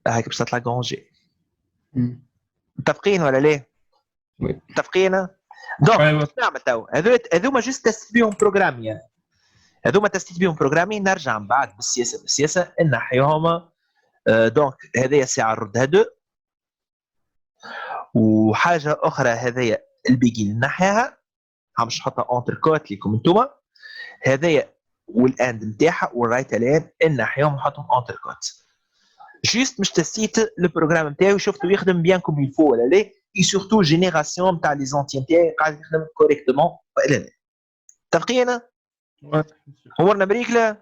هاك باش تطلع جران جي. متفقين ولا ليه؟ متفقين. دونك نعمل تو هذوما جوست تست بيهم بروغرامي. هذوما تستيت بيهم بروغرامي نرجع من بعد بالسياسه نحيهم. دونك هذايا الساعه نردها 2. وحاجه اخرى هذايا البيجين نحيها باش نحطها اونتر كوت ليكم انتوما. هذايا والاند نتاعها والرايت لين نحيهم نحطهم اونتر كوت. جوست مش تستيت البروغرام نتاعي وشفتوا يخدم بيان كوم يلفو ولا لا. اي سورتو جينيراسيون نتاع لي زونتي نتاعي قاعد يخدم كوريكتومون ولا لا. متفقين؟ امورنا بريكله.